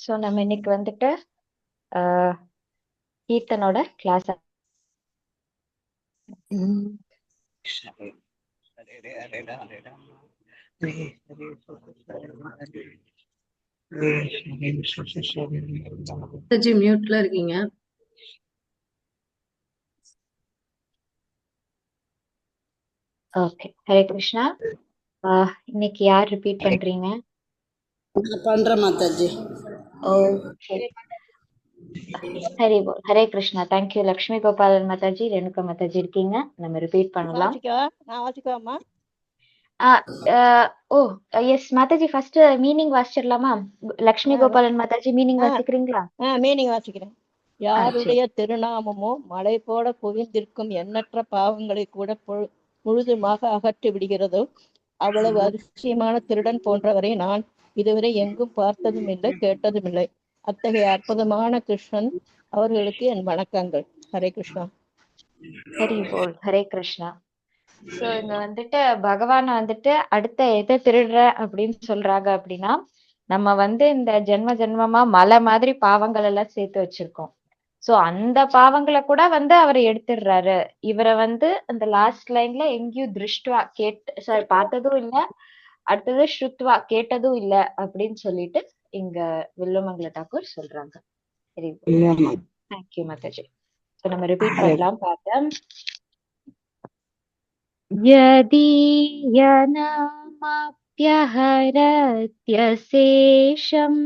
So நம்ம இன்னைக்கு வந்துட்டு கீர்த்தனோட கிளாஸ். மியூட்ல இருக்கீங்க. ஓகே, ஹரே கிருஷ்ணா. இன்னைக்கு யார் ரிப்பீட் பண்றீங்க? பண்ற மாதாஜி. ஓகே, ஹரி போல். ஹரே கிருஷ்ணா. தேங்க்யூ லக்ஷ்மி கோபாலன் மாதாஜி, ரேணுகா மாதாஜி இருக்கீங்க. நம்ம ரிப்பீட் பண்ணலாம். நான் வாசிக்கலாமா? Oh yes Mataji, first meaning வாசிச்சிடலாமா? லக்ஷ்மி கோபாலன் மாதாஜி மீனிங் வாசிக்கிறீங்களா? மீனிங் வாசிக்கிறேன். யாருடைய திருநாமமோ மழை போல குவிந்திருக்கும் எண்ணற்ற பாவங்களை கூட முழுதுமாக அகற்றி விடுகிறதோ அவ்வளவு அதிசயமான திருடன் போன்றவரை நான் இதுவரை எங்கும் பார்த்ததும் இல்லை, கேட்டதும் இல்லை. அத்தகைய அற்புதமான கிருஷ்ணன் அவர்களுக்கு என் வணக்கங்கள். ஹரே கிருஷ்ணா. ஹரி போல். ஹரே கிருஷ்ணா. ஸோ இங்க வந்துட்டு பகவான் வந்துட்டு அடுத்த எதை திருடுற அப்படின்னு சொல்றாங்க அப்படின்னா, நம்ம வந்து இந்த ஜென்ம ஜென்மமா மலை மாதிரி பாவங்கள் எல்லாம் சேர்த்து வச்சிருக்கோம். சோ அந்த பாவங்களை கூட வந்து அவர் எடுத்துடுறாரு. இவரை வந்து அந்த லாஸ்ட் லைன்ல எங்கேயும் திருஷ்டுவா பார்த்ததும் இல்ல, அடுத்தது ஸ்ருத்வா கேட்டதும் இல்ல அப்படின்னு சொல்லிட்டு இங்க வில்வமங்கல தாக்கூர் சொல்றாங்க. சரி, தேங்க்யூ மாதாஜி. ஸோ நம்ம ரிப்பீட் பண்ணலாம். பார்த்தேன். यदीयनामाप्यहरत्यशेषम्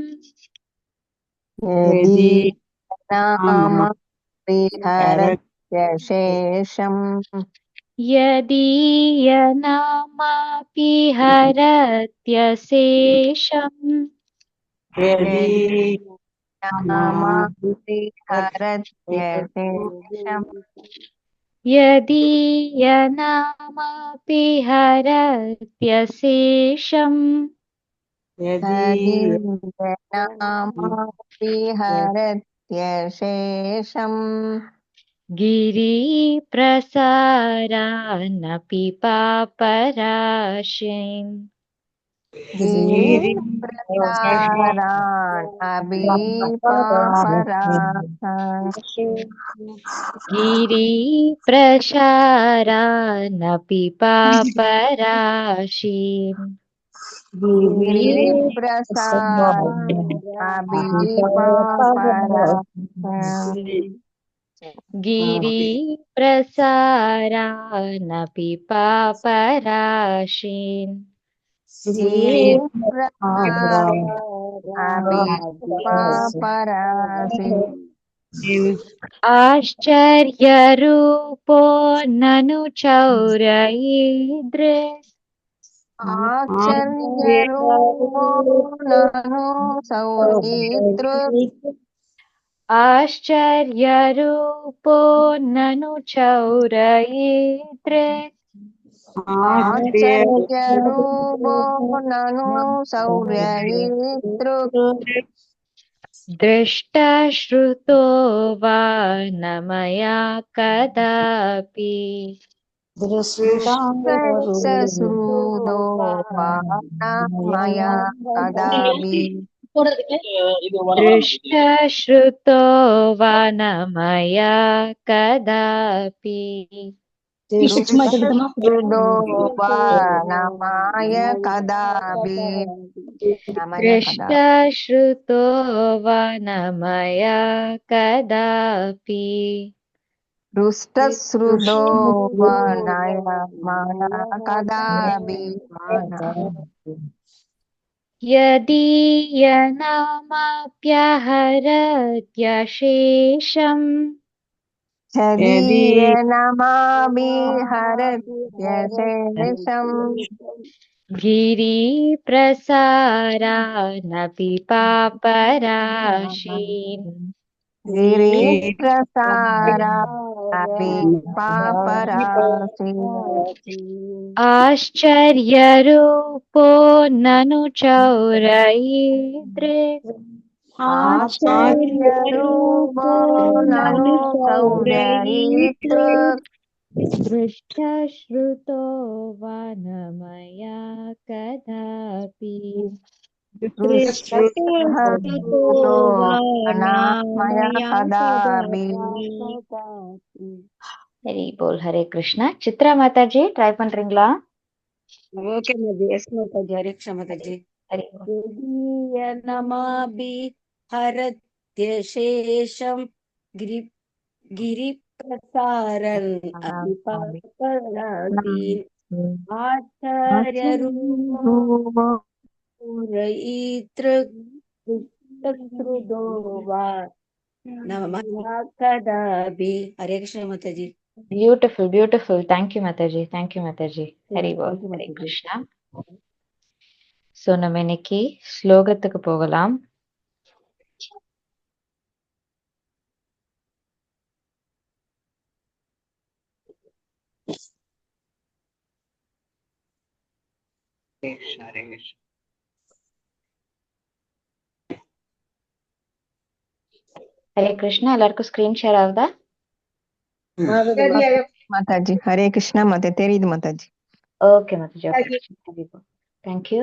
यदीयनामापिहरत्यशेषम् यदीयनामापिहरत्यशेषम् गिरिप्रसारानपि पापराशिम् गिरिप्रसारानपि पापराशिम् गिरिप्रसारानपि पापराशिम् आश्चर्यरूपो ननु चौरयिद्रे आश्चर्यरूपो ननु चौरयिद्रे दृष्टश्रुतो वा न मया कदापि दृष्टश्रुतो वा न मया कदापि दृष्टश्रुतो वा न मया कदापि यदीयनामाप्यहरत्यशेषम् गिरिप्रसारानपि पापराशिम् आश्चर्यरूपो ननु चौरयिद्रे दृष्टश्रुतो वा न मया कदापि दृष्टः दृष्टतो ततो वा नामया नामया कदापि। कदापि। ஹரி போல். ஹரே கிருஷ்ணா. சித்ரா மாதாஜி ட்ரை பண்றீங்களா? ஓகே மாதாஜி. எஸ் மாதாஜி. ஹரே கிருஷ்ணா மாதாஜி. ஹரி போல். நமாபி ஹரத்யசேஷம் கிரி गिरिप्रसारन् अभिपापराधीन् आचार्यरूपो पूरयितृ वा नमः कदापि. Hare Krishna Mataji. Beautiful beautiful. Thank you Mataji. Thank you Mataji. Hari போல். Thank you, Hare Mataji. Krishna. So நம்ம இன்னைக்கு ஸ்லோகத்துக்கு போகலாம். ஹரே கிருஷ்ணா. எல்லாருக்கும் ஸ்கிரீன் ஷேர் ஆகுதா? மாதாஜி ஹரே கிருஷ்ணா மாதா தெரியுது மாதாஜி. ஓகே மாதாஜி. ஓகே. ஹரி போல். தேங்க்யூ.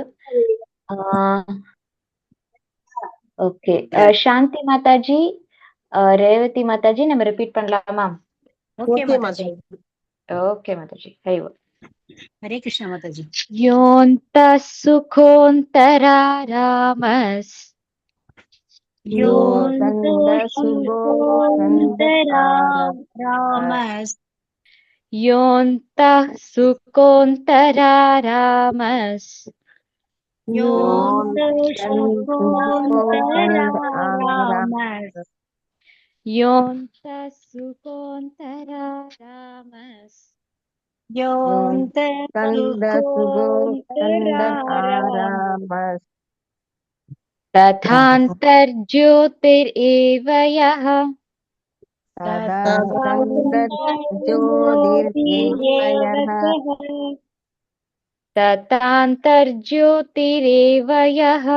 ஓகே. சாந்தி மாதாஜி, ரேவதி மாதாஜி நம்ம ரிப்பீட் பண்ணலாமா? Okay, Mataji. Okay Mataji. Hari போல். हरे कृष्ण माताजी. योऽन्तः सुखोऽन्तरारामस् योऽन्तः सुखोऽन्तरारामस् योऽन्तः सुखोऽन्तरारामस् तथान्तर्ज्योतिरेव यः तथान्तर्ज्योतिरेव यः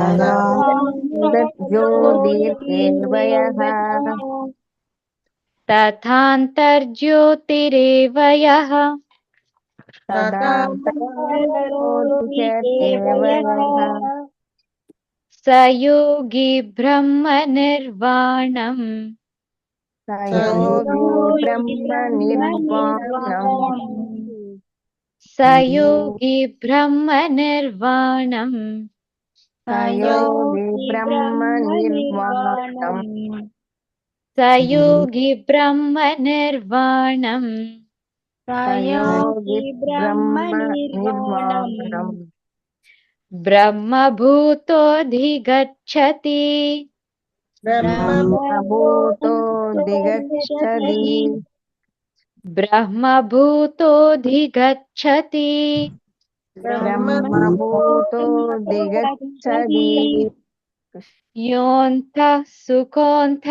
तथान्तर्ज्योतिरेव यः स योगी ब्रह्मनिर्वाणम् स योगी ब्रह्मनिर्वाणम् स योगी ब्रह्मनिर्वाणम् ब्रह्मभूतोऽधिगच्छति ब्रह्मभूतोऽधिगच्छति योऽन्तः सुखोऽन्तरारामस्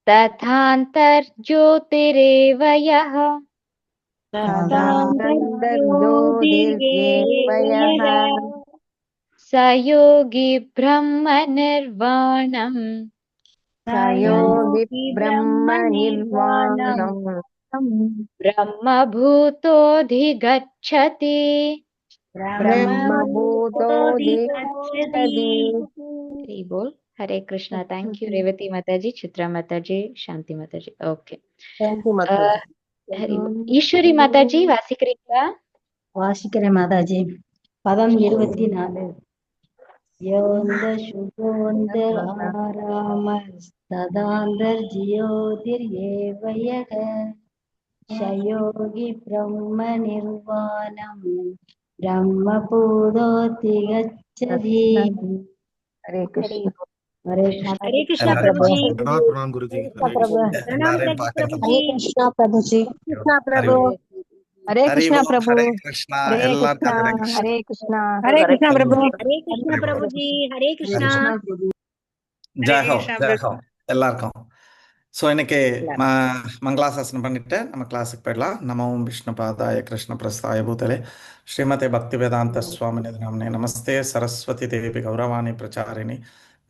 तथान्तर्ज्योतिरेव यः स योगी ब्रह्मनिर्वाणम् ब्रह्मभूतोऽधिगच्छति हरि बोल. हरे कृष्णा. थैंक यू रेवती माताजी, चित्रा माताजी, शांति माताजी. ओके. हरि बोल. ஈஸ்வரி மாதாஜி வாசிக்கிறீங்களா? வாசிக்கிறேன் மாதாஜி. பதம் 24. யோந்த சுகோந்த ஆராமஸ்ததாந்தர்ஜியோதிர்யேவயக ஷயோகி பிரம்ம நிர்வாணம் பிரம்மபூதோதி கச்சதி. ஹரே கிருஷ்ணா. हरे कृष्ण. हरे कृष्ण प्रभु जी. प्रणाम गुरुजी. प्रणाम प्रभु जी. कृष्णा प्रभु जी. कृष्णा प्रभु. हरे कृष्णा प्रभु. हरे कृष्णा हरे எல்லாருக்கும் कृष्णा. हरे कृष्णा. हरे कृष्णा. हरे कृष्ण प्रभु. हरे कृष्ण प्रभु जी. हरे कृष्णा. ஜெய் ஹோ ஜெய் ஹோ எல்லாருக்கும். ஸோ இன்னைக்கு மங்களாசாசனம் பண்ணிட்டு நம்ம கிளாஸுக்கு போயிடலாம். நமோம் விஷ்ணுபாதாய கிருஷ்ண பிரஸ்தாய பூதலே ஸ்ரீமதே பக்தி வேதாந்த சுவாமி நாம்னே நமஸ்தே சரஸ்வதி தேவி கௌரவாணி பிரச்சாரிணி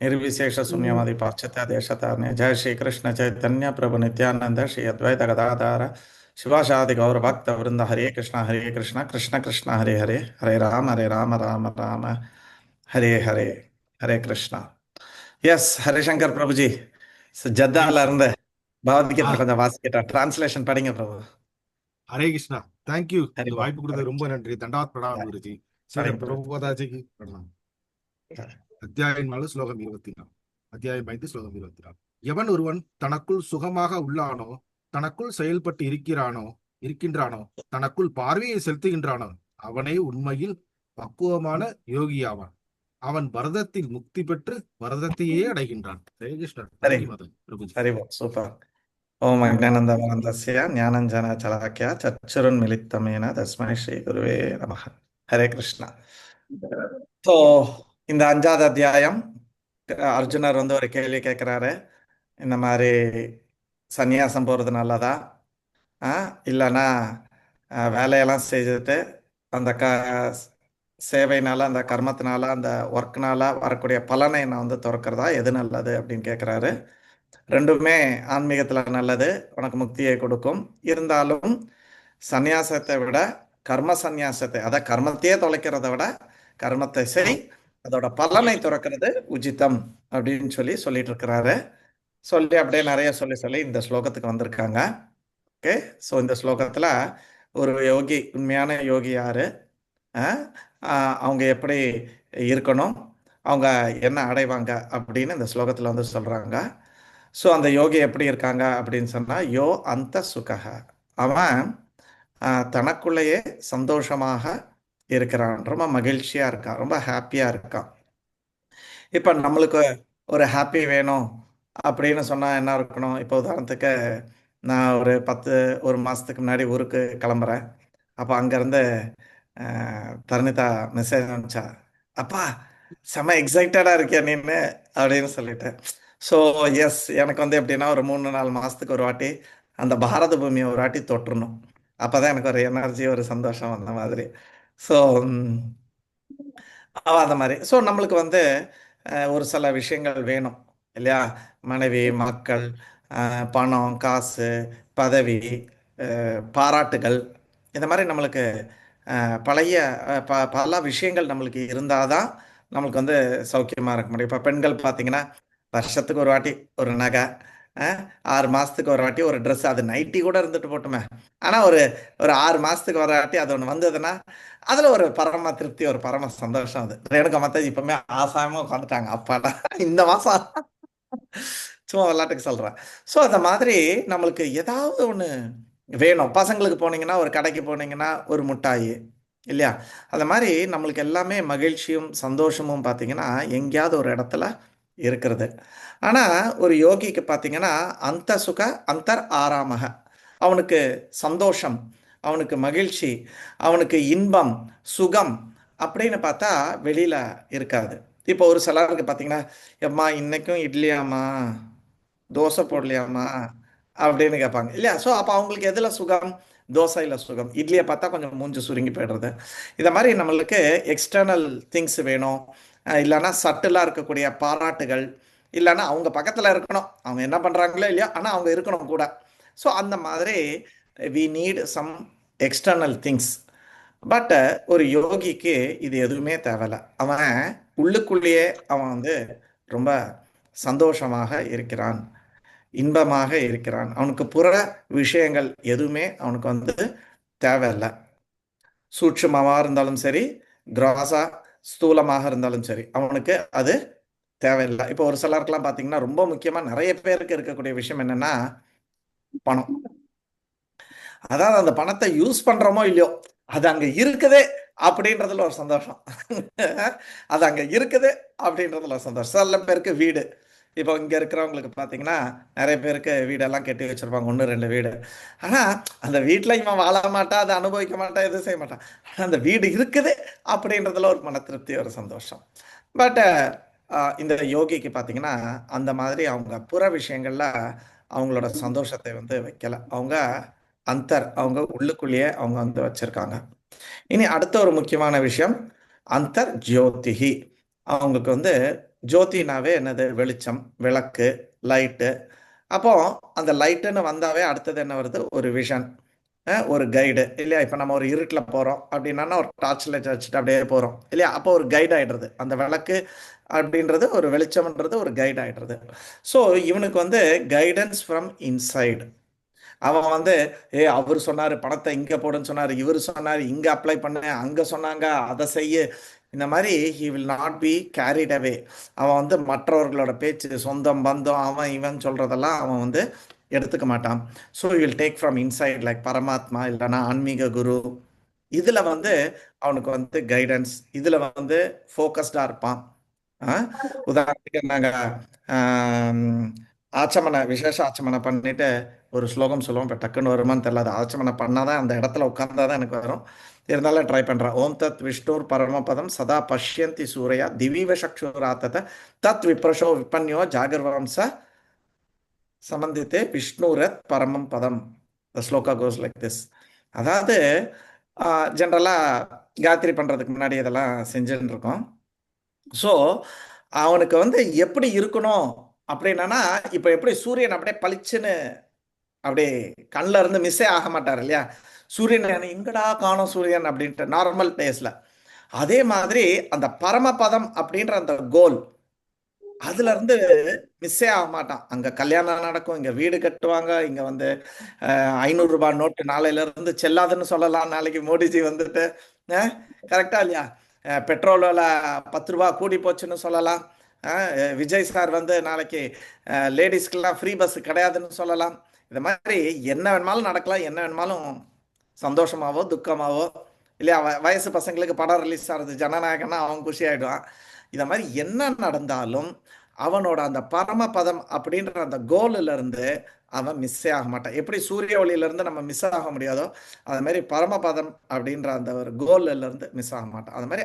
निर्विशेष शून्यवादी पाश्चात्य देशतारण्य जय श्री कृष्ण चैतन्य प्रभु नित्यानंद श्री अद्वैत गदाधर शिवासादि गौर भक्त वृंद हरे कृष्ण कृष्ण कृष्ण हरे हरे हरे राम राम राम हरे हरे हरे कृष्णा எஸ் ஹரிசங்கர் பிரபுஜி ஜத்தால இருந்து பகவத்கீதை கொஞ்சம் வாசிக்கிட்டா டிரான்ஸ்லேஷன் படிங்க பிரபு. ஹரே கிருஷ்ணா. தேங்க்யூ. ஹரி இந்த பால். வாய்ப்பு கொடுத்தது ரொம்ப நன்றி. தண்டாத் பிரணாம் குருஜி. ஸ்ரீல படிங்க பிரபு. பிரபுபாதாஜிக்கு பிரணாம். அத்தியாயம் 4 ஸ்லோகம் 24. அத்தியாயம் 5 ஸ்லோகம் 24. எவன் ஒருவன் தனக்குள் சுகமாக உள்ளானோ, தனக்குள் செயல்பட்டு இருக்கின்றானோ, தனக்குள் பார்வையை செலுத்துகின்றானோ, அவனே உண்மையில் பக்குவமான யோகியாவான். அவன் பரதத்தில் முக்தி பெற்று பரதத்தையே அடைகின்றான். ஹரே கிருஷ்ணா. ஹரி தேங்க்யூ மாதா பிரபுஜி. ஹரி பால். சூப்பர். ஓம் அஜ்ஞானந்தமனந்தஸ்ய ஞானஞ்சனசலாக்ய சச்சுருன்மிலித்தமேன தஸ்மை ஸ்ரீ குருவே நமः. ஹரே கிருஷ்ணா. ஸோ இந்த 5வது அத்தியாயம் அர்ஜுனர் வந்து ஒரு கேள்வி கேட்குறாரு. இந்த மாதிரி சந்நியாசம் போகிறது நல்லதா, இல்லைன்னா வேலையெல்லாம் செஞ்சுட்டு அந்த சேவைனால, அந்த கர்மத்தினால, அந்த ஒர்க்னால வரக்கூடிய பலனை நான் வந்து துறக்கிறதா, எது நல்லது அப்படின்னு கேட்குறாரு. ரெண்டுமே ஆன்மீகத்தில் நல்லது, உனக்கு முக்தியை கொடுக்கும். இருந்தாலும் சந்நியாசத்தை விட கர்ம சந்நியாசத்தை, அதை கர்மத்தையே தொலைக்கிறத விட கர்மத்தை செய், அதோட பலனை துறக்கிறது உச்சிதம் அப்படின்னு சொல்லிட்டு இருக்கிறாரு. சொல்லி அப்படியே நிறைய சொல்லி இந்த ஸ்லோகத்துக்கு வந்திருக்காங்க. ஓகே, ஸோ இந்த ஸ்லோகத்தில் ஒரு யோகி, உண்மையான யோகி யாரு, அவங்க எப்படி இருக்கணும், அவங்க என்ன அடைவாங்க அப்படின்னு இந்த ஸ்லோகத்தில் வந்து சொல்கிறாங்க. ஸோ அந்த யோகி எப்படி இருக்காங்க அப்படின்னு சொன்னால், யோ அந்த சுகஹ, அவன் தனக்குள்ளேயே சந்தோஷமாக இருக்கிறான், ரொம்ப மகிழ்ச்சியாக இருக்கான், ரொம்ப ஹாப்பியாக இருக்கான். இப்போ நம்மளுக்கு ஒரு ஹாப்பி வேணும் அப்படின்னு சொன்னால் என்ன இருக்கணும்? இப்போ உதாரணத்துக்கு நான் ஒரு மாதத்துக்கு முன்னாடி ஊருக்கு கிளம்புறேன். அப்போ அங்கேருந்து தருணிதா மெசேஜ் அனுப்பிச்சா, அப்பா செம்ம எக்ஸைட்டடாக இருக்கியா நீன்னு அப்படின்னு சொல்லிட்டேன். ஸோ எஸ், எனக்கு வந்து எப்படின்னா ஒரு 3-4 மாதத்துக்கு ஒரு வாட்டி அந்த பாரத பூமியை ஒரு வாட்டி தொட்டுறணும். அப்போ தான் எனக்கு ஒரு எனர்ஜி, ஒரு சந்தோஷம் அந்த மாதிரி. ஸோ அந்த மாதிரி. ஸோ நம்மளுக்கு வந்து ஒரு சில விஷயங்கள் வேணும் இல்லையா? மனைவி, மக்கள், பணம், காசு, பதவி, பாராட்டுகள், இந்த மாதிரி நம்மளுக்கு பழைய பல விஷயங்கள் நம்மளுக்கு இருந்தால் தான் நம்மளுக்கு வந்து சௌக்கியமாக இருக்க முடியும். இப்போ பெண்கள் பார்த்தீங்கன்னா வருஷத்துக்கு ஒரு வாட்டி ஒரு நகை, 6 மாதத்துக்கு ஒரு வாட்டி ஒரு ட்ரெஸ், அது நைட்டி கூட இருந்துட்டு போட்டுமே, ஆனால் ஒரு 6 மாதத்துக்கு ஒரு வாட்டி அது ஒன்று வந்ததுன்னா அதில் ஒரு பரம திருப்தி, ஒரு பரம சந்தோஷம். அது ரேணுகா மாதாஜி இப்போவுமே ஆசாயமாக உட்காந்துட்டாங்க, அப்பாடா இந்த மாதம் சும்மா விளையாட்டுக்கு சொல்கிறேன். ஸோ அந்த மாதிரி நம்மளுக்கு ஏதாவது ஒன்று வேணும். பசங்களுக்கு போனீங்கன்னா, ஒரு கடைக்கு போனீங்கன்னா ஒரு மிட்டாய் இல்லையா? அந்த மாதிரி நம்மளுக்கு எல்லாமே மகிழ்ச்சியும் சந்தோஷமும் பார்த்தீங்கன்னா எங்கேயாவது ஒரு இடத்துல இருக்கிறது. ஆனால் ஒரு யோகிக்கு பார்த்தீங்கன்னா அந்த சுக அந்தர் ஆராமக, அவனுக்கு சந்தோஷம், அவனுக்கு மகிழ்ச்சி, அவனுக்கு இன்பம், சுகம் அப்படின்னு பார்த்தா வெளியில் இருக்காது. இப்போ ஒரு சிலருக்கு பார்த்தீங்கன்னா, எம்மா இன்னைக்கும் இட்லியாம்மா, தோசை போடலையாம்மா அப்படின்னு கேட்பாங்க இல்லையா? ஸோ அப்போ அவங்களுக்கு எதில் சுகம்? தோசையில் சுகம். இட்லியை பார்த்தா கொஞ்சம் மூஞ்சி சுருங்கி போய்டுறது. இதை மாதிரி நம்மளுக்கு எக்ஸ்டர்னல் திங்ஸ் வேணும், இல்லைன்னா சட்டிலாக இருக்கக்கூடிய பாராட்டுகள், இல்லைன்னா அவங்க பக்கத்தில் இருக்கணும், அவங்க என்ன பண்ணுறாங்களோ இல்லையோ ஆனால் அவங்க இருக்கணும் கூட. ஸோ அந்த மாதிரி we need some external things. But ஒரு யோகிக்கு இது எதுவுமே தேவையில்லை. அவன் உள்ளுக்குள்ளேயே அவன் வந்து ரொம்ப சந்தோஷமாக இருக்கிறான், இன்பமாக இருக்கிறான். அவனுக்கு புற விஷயங்கள் எதுவுமே அவனுக்கு வந்து தேவையில்லை. சூட்சுமமாக இருந்தாலும் சரி, கிராஸா ஸ்தூலமாக இருந்தாலும் சரி, அவனுக்கு அது தேவையில்லை. இப்போ ஒரு சிலருக்கெல்லாம் பார்த்தீங்கன்னா ரொம்ப முக்கியமாக நிறைய பேருக்கு இருக்கக்கூடிய விஷயம் என்னன்னா பணம். அதாவது அந்த பணத்தை யூஸ் பண்ணுறோமோ இல்லையோ, அது அங்கே இருக்குதே அப்படின்றதுல ஒரு சந்தோஷம். அது அங்கே இருக்குது அப்படின்றதுல ஒரு சந்தோஷம். சில பேருக்கு வீடு, இப்போ இங்கே இருக்கிறவங்களுக்கு பார்த்தீங்கன்னா நிறைய பேருக்கு வீடெல்லாம் கட்டி வச்சுருப்பாங்க, 1-2 வீடு. ஆனால் அந்த வீட்டில் இவன் வாழ மாட்டான், அதை அனுபவிக்க மாட்டான், எதுவும் செய்ய மாட்டான். ஆனால் அந்த வீடு இருக்குது அப்படின்றதுல ஒரு மன திருப்தி, ஒரு சந்தோஷம். பட் இந்த யோகிக்கு பார்த்தீங்கன்னா அந்த மாதிரி அவங்க புற விஷயங்களில் அவங்களோட சந்தோஷத்தை வந்து வைக்கலை. அவங்க அவங்க உள்ளுக்குள்ளேயே அவங்க வந்து வச்சுருக்காங்க. இனி அடுத்த ஒரு முக்கியமான விஷயம், அந்தர் ஜோதிஹி, அவங்களுக்கு வந்து ஜோதினாவே என்னது? வெளிச்சம், விளக்கு, லைட்டு. அப்போ அந்த லைட்டுன்னு வந்தாவே அடுத்தது என்ன வருது? ஒரு விஷன், ஒரு கைடு இல்லையா? இப்போ நம்ம ஒரு இருட்டில் போகிறோம் அப்படின்னா ஒரு டார்ச் லைட் வச்சுட்டு அப்படியே போகிறோம் இல்லையா? அப்போ ஒரு கைட் ஆகிடுறது. அந்த விளக்கு அப்படின்றது, ஒரு வெளிச்சம்ன்றது ஒரு கைட் ஆகிடுறது. ஸோ இவனுக்கு வந்து கைடன்ஸ் ஃப்ரம் இன்சைடு. அவன் வந்து அவர் சொன்னார் பணத்தை இங்கே போடுன்னு சொன்னார், இவர் சொன்னார் இங்கே அப்ளை பண்ண, அங்கே சொன்னாங்க அதை செய்ய, இந்த மாதிரி he will not be carried away. அவன் வந்து மற்றவர்களோட பேச்சு, சொந்தம் பந்தம், அவன் இவன் சொல்கிறதெல்லாம் அவன் வந்து எடுத்துக்க மாட்டான். So will take from inside like பரமாத்மா இல்லைன்னா ஆன்மீக குரு. இதில் வந்து அவனுக்கு வந்து கைடன்ஸ், இதில் வந்து ஃபோக்கஸ்டாக இருப்பான். உதாரணத்துக்கு நாங்கள் ஆச்சமனை, விசேஷ ஆச்சமனை பண்ணிட்டு ஒரு ஸ்லோகம் சொல்லுவோம். இப்போ டக்குன்னு வருமானு தெரியல. அது ஆச்சமனை பண்ணாதான் அந்த இடத்துல உட்கார்ந்தாதான் எனக்கு வரும். இருந்தாலும் ட்ரை பண்ணுறேன். ஓம் தத் விஷ்ணுர் பரமபதம் சதா பஷ்யந்தி சூரையா திவீவ சக்ஷுராத்தத தத் விப்ரஷோ விபன்யோ ஜாகர்வம்ச சம்பந்தித்தே விஷ்ணுரத் பரமம் பதம். த ஸ்லோகா கோஸ் லைக் திஸ். அதாவது ஜென்ரலாக காயத்ரி பண்ணுறதுக்கு முன்னாடி இதெல்லாம் செஞ்சுன்னு இருக்கோம். ஸோ அவனுக்கு வந்து எப்படி இருக்கணும் அப்படின்னா, இப்போ எப்படி சூரியன் அப்படியே பளிச்சுன்னு அப்படியே கண்ணில் இருந்து மிஸ்ஸே ஆக மாட்டார் இல்லையா? சூரியன் எங்கடா காணும் சூரியன் அப்படின்ட்டு நார்மல் டேஸ்ல. அதே மாதிரி அந்த பரமபதம் அப்படின்ற அந்த கோல், அதுல இருந்து மிஸ்ஸே ஆக மாட்டான். அங்க கல்யாணம் நடக்கும், இங்க வீடு கட்டுவாங்க, இங்க வந்து 500 ரூபாய் நோட்டு நாளையில இருந்து செல்லாதுன்னு சொல்லலாம். நாளைக்கு மோடிஜி வந்துட்டு கரெக்டா இல்லையா? பெட்ரோல் விலை 10 ரூபா கூடி போச்சுன்னு சொல்லலாம். விஜய் சார் வந்து நாளைக்கு லேடிஸ்க்கெல்லாம் ஃப்ரீ பஸ் கிடையாதுன்னு சொல்லலாம். இந்த மாதிரி என்ன வேணுமாலும் நடக்கலாம், என்ன வேணுமாலும் சந்தோஷமாவோ துக்கமாவோ இல்லையா? வயசு பசங்களுக்கு படம் ரிலீஸ் ஆகிறது, ஜனநாயகன்னா அவன் குஷி ஆகிடுவான். இதை மாதிரி என்ன நடந்தாலும் அவனோட அந்த பரமபதம் அப்படின்ற அந்த கோலில் இருந்து அவன் மிஸ்ஸே ஆக மாட்டான். எப்படி சூரிய ஒளியிலேருந்து நம்ம மிஸ் ஆக முடியாதோ அது மாதிரி பரமபதம் அப்படின்ற அந்த ஒரு கோல்ல இருந்து மிஸ் ஆக மாட்டான். அது மாதிரி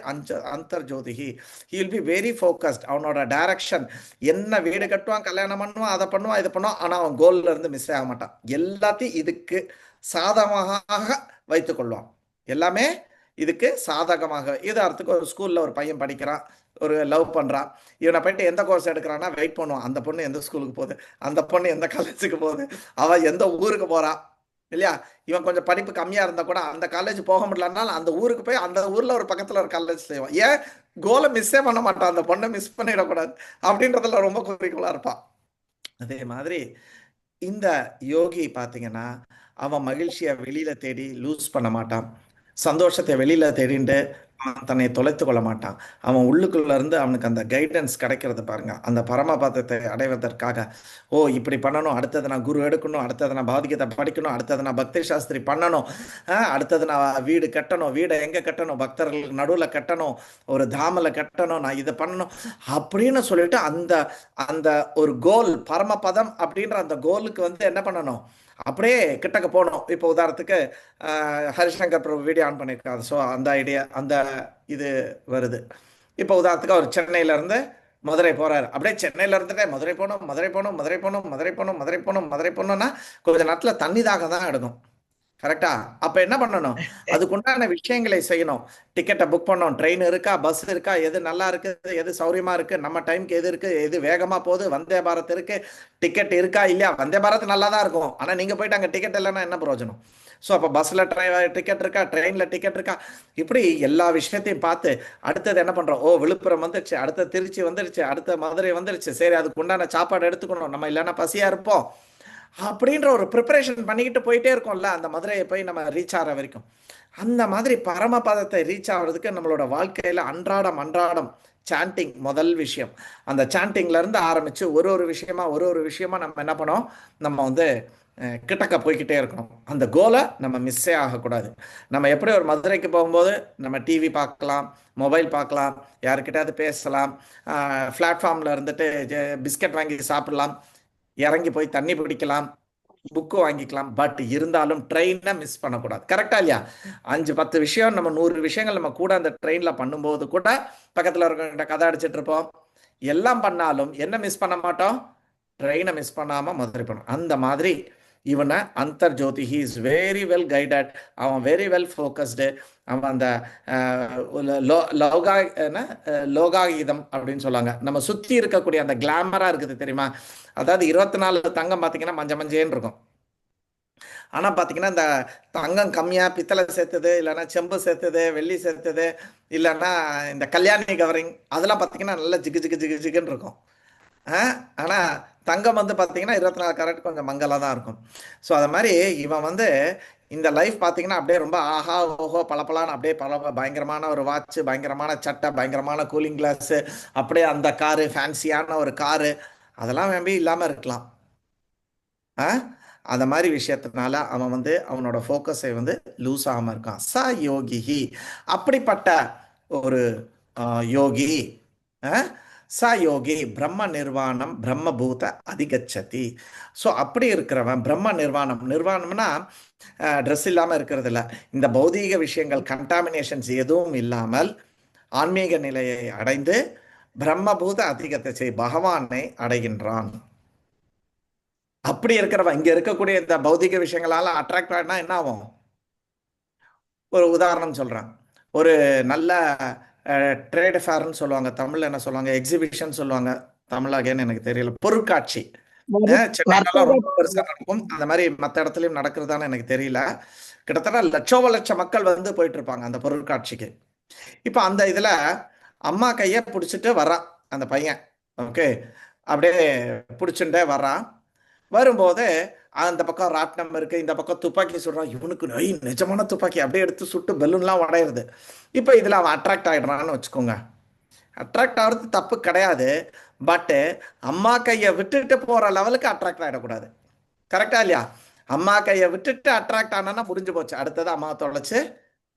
அந்தர் ஜோதிஹி, he will be very focused. அவனோட டைரக்ஷன் என்ன, வீடு கட்டுவான், கல்யாணம் பண்ணுவான், அதை பண்ணுவான், இதை பண்ணுவான், ஆனால் அவன் கோல்ல இருந்து மிஸ் ஆக மாட்டான். எல்லாத்தையும் இதுக்கு சாதகமாக வைத்து கொள்வான். எல்லாமே இதுக்கு சாதகமாக. உதாரணத்துக்கு ஒரு ஸ்கூல்ல ஒரு பையன் படிக்கிறான், ஒரு லவ் பண்றான். இவனை போயிட்டு எந்த கோர்ஸ் எடுக்கிறான்னா வெயிட் பண்ணுவான். அந்த பொண்ணு எந்த ஸ்கூலுக்கு போகுது, அந்த பொண்ணு எந்த காலேஜுக்கு போகுது, அவன் எந்த ஊருக்கு போறான் இல்லையா? இவன் கொஞ்சம் படிப்பு கம்மியா இருந்தா கூட அந்த காலேஜ் போக முடியலனாலும் அந்த ஊருக்கு போய் அந்த ஊர்ல ஒரு பக்கத்துல ஒரு காலேஜ் செய்வான். ஏன்? கோலை மிஸ்ஸே பண்ண மாட்டான், அந்த பொண்ணை மிஸ் பண்ணிடக்கூடாது அப்படின்றதுல ரொம்ப குறிக்கோளா இருப்பான். அதே மாதிரி இந்த யோகி பார்த்தீங்கன்னா அவன் மகிழ்ச்சியை வெளியில தேடி லூஸ் பண்ண மாட்டான், சந்தோஷத்தை வெளியில தேடிண்டு அவன் தன்னை தொலைத்து கொள்ள மாட்டான். அவன் உள்ளுக்குள்ள இருந்து அவனுக்கு அந்த கைடன்ஸ் கிடைக்கிறது பாருங்க. அந்த பரமபதத்தை அடைவதற்காக இப்படி பண்ணணும், அடுத்தது நான் குரு எடுக்கணும், அடுத்தது நான் பாதிகத்தை படிக்கணும், அடுத்தது நான் பக்தி சாஸ்திரி பண்ணணும், அடுத்தது நான் வீடு கட்டணும், வீடை எங்க கட்டணும், பக்தர்களுக்கு நடுவில் கட்டணும், ஒரு தாமலை கட்டணும், நான் இதை பண்ணணும் அப்படின்னு சொல்லிட்டு அந்த அந்த ஒரு கோல், பரமபதம் அப்படின்ற அந்த கோலுக்கு வந்து என்ன பண்ணணும், அப்படியே கிட்டக்க போகணும். இப்போ உதாரணத்துக்கு ஹரிசங்கர் பிரபு வீடியோ ஆன் பண்ணியிருக்காரு. ஸோ அந்த ஐடியா, அந்த இது வருது. இப்போ உதாரணத்துக்கு அவர் சென்னையிலேருந்து மதுரை போகிறாரு. அப்படியே சென்னையில் இருந்துட்டே மதுரை போகணும், மதுரை போகணும், மதுரை போகணும், மதுரை போகணும், மதுரை போகணும், மதுரை போகணும்னா கொஞ்சம் நேரத்தில் தண்ணி தாக தான் எடுக்கும். கரெக்டா? அப்போ என்ன பண்ணணும், அதுக்குண்டான விஷயங்களை செய்யணும். டிக்கெட்டை புக் பண்ணணும், ட்ரெயின் இருக்கா, பஸ் இருக்கா, எது நல்லா இருக்குது, எது சௌரியமாக இருக்குது, நம்ம டைமுக்கு எது இருக்குது, எது வேகமாக போகுது, வந்தே பாரத் இருக்குது, டிக்கெட் இருக்கா இல்லையா? வந்தே பாரத் நல்லா தான் இருக்கும், ஆனால் நீங்கள் போயிட்டு அங்கே டிக்கெட் இல்லைன்னா என்ன பிரயோஜனம்? ஸோ அப்போ பஸ்ஸில் டிக்கெட் இருக்கா, ட்ரெயினில் டிக்கெட் இருக்கா, இப்படி எல்லா விஷயத்தையும் பார்த்து அடுத்தது என்ன பண்ணுறோம், விழுப்புரம் வந்துருச்சு, அடுத்த திருச்சி வந்துருச்சு, அடுத்த மதுரை வந்துருச்சு, சரி அதுக்கு உண்டான சாப்பாடு எடுத்துக்கணும், நம்ம இல்லைன்னா பசியாக இருப்போம் அப்படின்ற ஒரு ப்ரிப்பரேஷன் பண்ணிக்கிட்டு போயிட்டே இருக்கோம்ல அந்த மதுரையை போய் நம்ம ரீச் ஆகிற வரைக்கும். அந்த மாதிரி பரமபதத்தை ரீச் ஆகிறதுக்கு நம்மளோட வாழ்க்கையில் அன்றாடம் சாண்டிங் முதல் விஷயம். அந்த சாண்டிங்லேருந்து ஆரம்பித்து ஒரு விஷயமா நம்ம என்ன பண்ணோம், நம்ம வந்து கிட்டக்க போய்கிட்டே இருக்கணும். அந்த கோலை நம்ம மிஸ்ஸே ஆகக்கூடாது. நம்ம எப்படி ஒரு மதுரைக்கு போகும்போது நம்ம டிவி பார்க்கலாம், மொபைல் பார்க்கலாம், யாருக்கிட்டாவது பேசலாம், பிளாட்ஃபார்மில் இருந்துட்டு பிஸ்கட் வாங்கி சாப்பிடலாம், இறங்கி போய் தண்ணி பிடிக்கலாம், புக்கு வாங்கிக்கலாம். பட் இருந்தாலும் ட்ரெயினை மிஸ் பண்ணக்கூடாது. கரெக்டா இல்லையா? 5-10 விஷயம், நம்ம 100 விஷயங்கள் நம்ம கூட அந்த ட்ரெயினில் பண்ணும்போது கூட பக்கத்தில் இருக்கிற கதை அடிச்சிட்டு இருப்போம். எல்லாம் பண்ணாலும் என்ன மிஸ் பண்ண மாட்டோம், ட்ரெயினை மிஸ் பண்ணாமல் மதுரை பண்ணோம். அந்த மாதிரி இவனை அந்தர் ஜோதி, he is very well guided, அவன் வெரி வெல் ஃபோக்கஸ்டு, அவன் அந்த லோகாயுதம் அப்படின்னு சொல்லுவாங்க. நம்ம சுற்றி இருக்கக்கூடிய அந்த கிளாமராக இருக்குது தெரியுமா? அதாவது 24 தங்கம் பார்த்தீங்கன்னா மஞ்சேன்னு இருக்கும். ஆனால் பார்த்தீங்கன்னா இந்த தங்கம் கம்மியாக பித்தளை சேர்த்துது, இல்லைன்னா செம்பு சேர்த்துது, வெள்ளி சேர்த்துது, இல்லைன்னா இந்த கல்யாணி கவரிங் அதெல்லாம் பார்த்தீங்கன்னா நல்லா ஜிகு ஜிகு ஜிகு ஜிகுன்னு இருக்கும். ஆனால் தங்கம் வந்து பார்த்தீங்கன்னா 24 கேரட் கொஞ்சம் மங்கலாக தான் இருக்கும். ஸோ அது மாதிரி இவன் வந்து இந்த லைஃப் பார்த்தீங்கன்னா அப்படியே ரொம்ப ஆஹா ஓஹோ பளபளன்னு அப்படியே பயங்கரமான ஒரு வாட்ச்சு, பயங்கரமான சட்டை, பயங்கரமான கூலிங் கிளாஸு, அப்படியே அந்த காரு, ஃபேன்சியான ஒரு காரு, அதெல்லாம் வேம்பி இல்லாமல் இருக்கலாம். அந்த மாதிரி விஷயத்தினால அவன் வந்து அவனோட ஃபோக்கஸை வந்து லூஸ் ஆகாமல் இருக்கான். ச யோகி, அப்படிப்பட்ட ஒரு யோகி, ச யோகி பிரம்ம நிர்வாணம் பிரம்மபூத அதிகச்சதி. ஸோ அப்படி இருக்கிறவன் பிரம்ம நிர்வாணம்னா ட்ரெஸ் இல்லாமல் இருக்கிறது இல்லை, இந்த பௌதீக விஷயங்கள் கண்டாமினேஷன்ஸ் எதுவும் இல்லாமல் ஆன்மீக நிலையை அடைந்து பிரம்மபூத அதிகத்தை பகவானை அடைகின்றான். அப்படி இருக்கிறவன் இங்க இருக்கக்கூடிய இந்த பௌதிக விஷயங்களால அட்ராக்ட் ஆனா என்ன ஆகும்? ஒரு உதாரணம் சொல்றேன். ஒரு நல்ல ட்ரேட் ஃபேர்னு சொல்லுவாங்க, தமிழ்ல என்ன சொல்லுவாங்க, எக்ஸிபிஷன் சொல்லுவாங்க, தமிழாகன்னு எனக்கு தெரியல, பொருட்காட்சி. சென்னையில ரொம்ப பெருசா நடக்கும், அந்த மாதிரி மற்ற இடத்துலயும் நடக்கிறதான்னு எனக்கு தெரியல. கிட்டத்தட்ட லட்சம் மக்கள் வந்து போயிட்டு இருப்பாங்க அந்த பொருட்காட்சிக்கு. இப்ப அந்த இதுல அம்மா கைய பிடிச்சிட்டு வர்றான் அந்த பையன். ஓகே, அப்படியே பிடிச்சுட்டே வர்றான். வரும்போது அந்த பக்கம் ராட்னம் இருக்கு, இந்த பக்கம் துப்பாக்கி சுடுறான். இவனுக்கு நிஜமான துப்பாக்கி அப்படியே எடுத்து சுட்டு பெலூன்லாம் உடையிறது. இப்போ இதில் அவன் அட்ராக்ட் ஆகிடுறான்னு வச்சுக்கோங்க. அட்ராக்ட் ஆகிறது தப்பு கிடையாது, பட்டு அம்மா கையை விட்டுட்டு போகிற லெவலுக்கு அட்ராக்ட் ஆகிடக்கூடாது. கரெக்டா இல்லையா? அம்மா கையை விட்டுட்டு அட்ராக்ட் ஆனான்னா முடிஞ்சு போச்சு, அடுத்தது அம்மா தொலைச்சு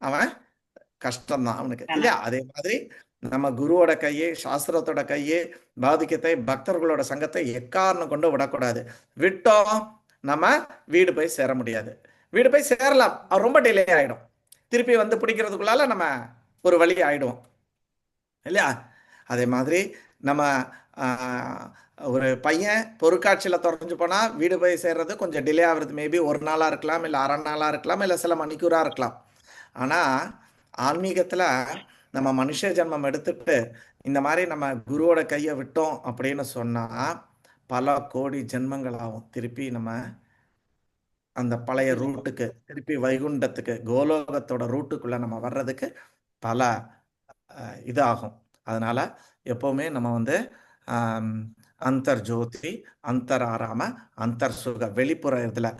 அவன் கஷ்டம்தான் அவனுக்கு இல்லையா? அதே மாதிரி நம்ம குருவோட கையே, சாஸ்திரத்தோட கையே, பாதிக்கத்தை பக்தர்களோட சங்கத்தை எக்காரணம் கொண்டு விடக்கூடாது. விட்டோம் நம்ம வீடு போய் சேர முடியாது. வீடு போய் சேரலாம், ரொம்ப டிலே ஆகிடும். திருப்பி வந்து பிடிக்கிறதுக்குள்ளால நம்ம ஒரு வழி ஆகிடுவோம் இல்லையா? அதே மாதிரி நம்ம ஒரு பையன் பொருட்காட்சியில் தொலைஞ்சு போனால் வீடு போய் சேர்றது கொஞ்சம் டிலே ஆகுறது. மேபி ஒரு நாளாக இருக்கலாம், இல்லை அரை நாளாக இருக்கலாம், இல்லை சில மணிக்கூராக இருக்கலாம். ஆனால் ஆன்மீகத்தில் நம்ம மனுஷ ஜென்மம் எடுத்துட்டு இந்த மாதிரி நம்ம குருவோட கையை விட்டோம் அப்படின்னு சொன்னால் பல கோடி ஜென்மங்கள் ஆகும். திருப்பி நம்ம அந்த பழைய ரூட்டுக்கு, திருப்பி வைகுண்டத்துக்கு, கோலோகத்தோட ரூட்டுக்குள்ளே நம்ம வர்றதுக்கு பல இதாகும். அதனால எப்போவுமே நம்ம வந்து அந்தர் ஜோதி, அந்தர் ஆராம, அந்தர் சுக, வெளிப்புற இதில்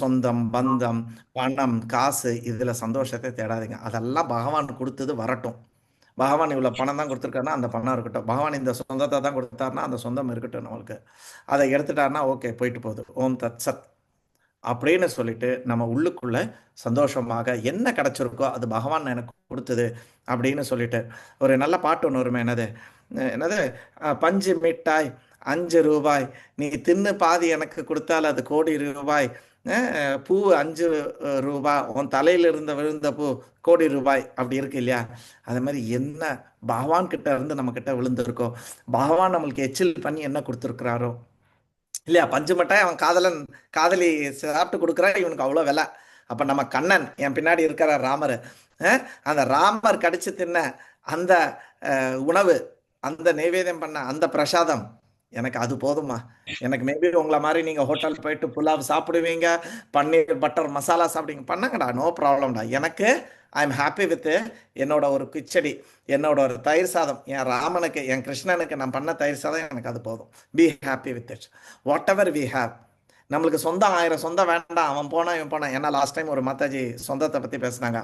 சொந்தம், பந்தம், பணம், காசு, இதில் சந்தோஷத்தை தேடாதீங்க. அதெல்லாம் பகவான் கொடுத்தது வரட்டும். பகவான் இவ்வளோ பணம் தான் கொடுத்துருக்காருன்னா அந்த பணம் இருக்கட்டும். பகவான் இந்த சொந்தத்தை தான் கொடுத்தாருன்னா அந்த சொந்தம் இருக்கட்டும். நம்மளுக்கு அதை எடுத்துட்டாருன்னா ஓகே, போயிட்டு போகுது. ஓம் தத் சத் அப்படின்னு சொல்லிட்டு நம்ம உள்ளுக்குள்ள சந்தோஷமாக என்ன கிடைச்சிருக்கோ அது பகவான் எனக்கு கொடுத்தது அப்படின்னு சொல்லிட்டு ஒரு நல்ல பாட்டு ஒன்று வருமே, என்னது பஞ்சு மிட்டாய் 5 ரூபாய், நீ தின்னு பாதி எனக்கு கொடுத்தால் அது கோடி ரூபாய், பூ 5 ரூபா, உன் தலையில இருந்த விழுந்த பூ கோடி ரூபாய், அப்படி இருக்கு இல்லையா? அது மாதிரி என்ன பகவான் கிட்ட இருந்து நம்ம கிட்ட விழுந்திருக்கோ, பகவான் நம்மளுக்கு எச்சில் பண்ணி என்ன கொடுத்துருக்கிறாரோ இல்லையா? பஞ்சு மிட்டாய் அவன் காதலி சாப்பிட்டு கொடுக்குறா, இவனுக்கு அவ்வளோ விலை. அப்போ நம்ம கண்ணன் என் பின்னாடி இருக்கிற ராமர், அந்த ராமர் கடிச்சு தின்ன அந்த உணவு, அந்த நைவேத்தியம் பண்ண அந்த பிரசாதம் எனக்கு அது போதுமா. எனக்கு மேபி உங்களை மாதிரி நீங்கள் ஹோட்டல் போயிட்டு புலாவ் சாப்பிடுவீங்க, பன்னீர் பட்டர் மசாலா சாப்பிடுவீங்க, பண்ணுங்கடா, நோ ப்ராப்ளம்டா. எனக்கு ஐ எம் ஹாப்பி வித் என்னோட ஒரு கிச்சடி, என்னோட ஒரு தயிர் சாதம், என் ராமனுக்கு, என் கிருஷ்ணனுக்கு நான் பண்ண தயிர் சாதம், எனக்கு அது போதும். Be happy with it, whatever we have. நம்மளுக்கு சொந்தம் 1000 சொந்தம் வேண்டாம், அவன் போனா இவன் போனா. ஏன்னா லாஸ்ட் டைம் ஒரு மாதாஜி சொந்தத்தை பற்றி பேசினாங்க.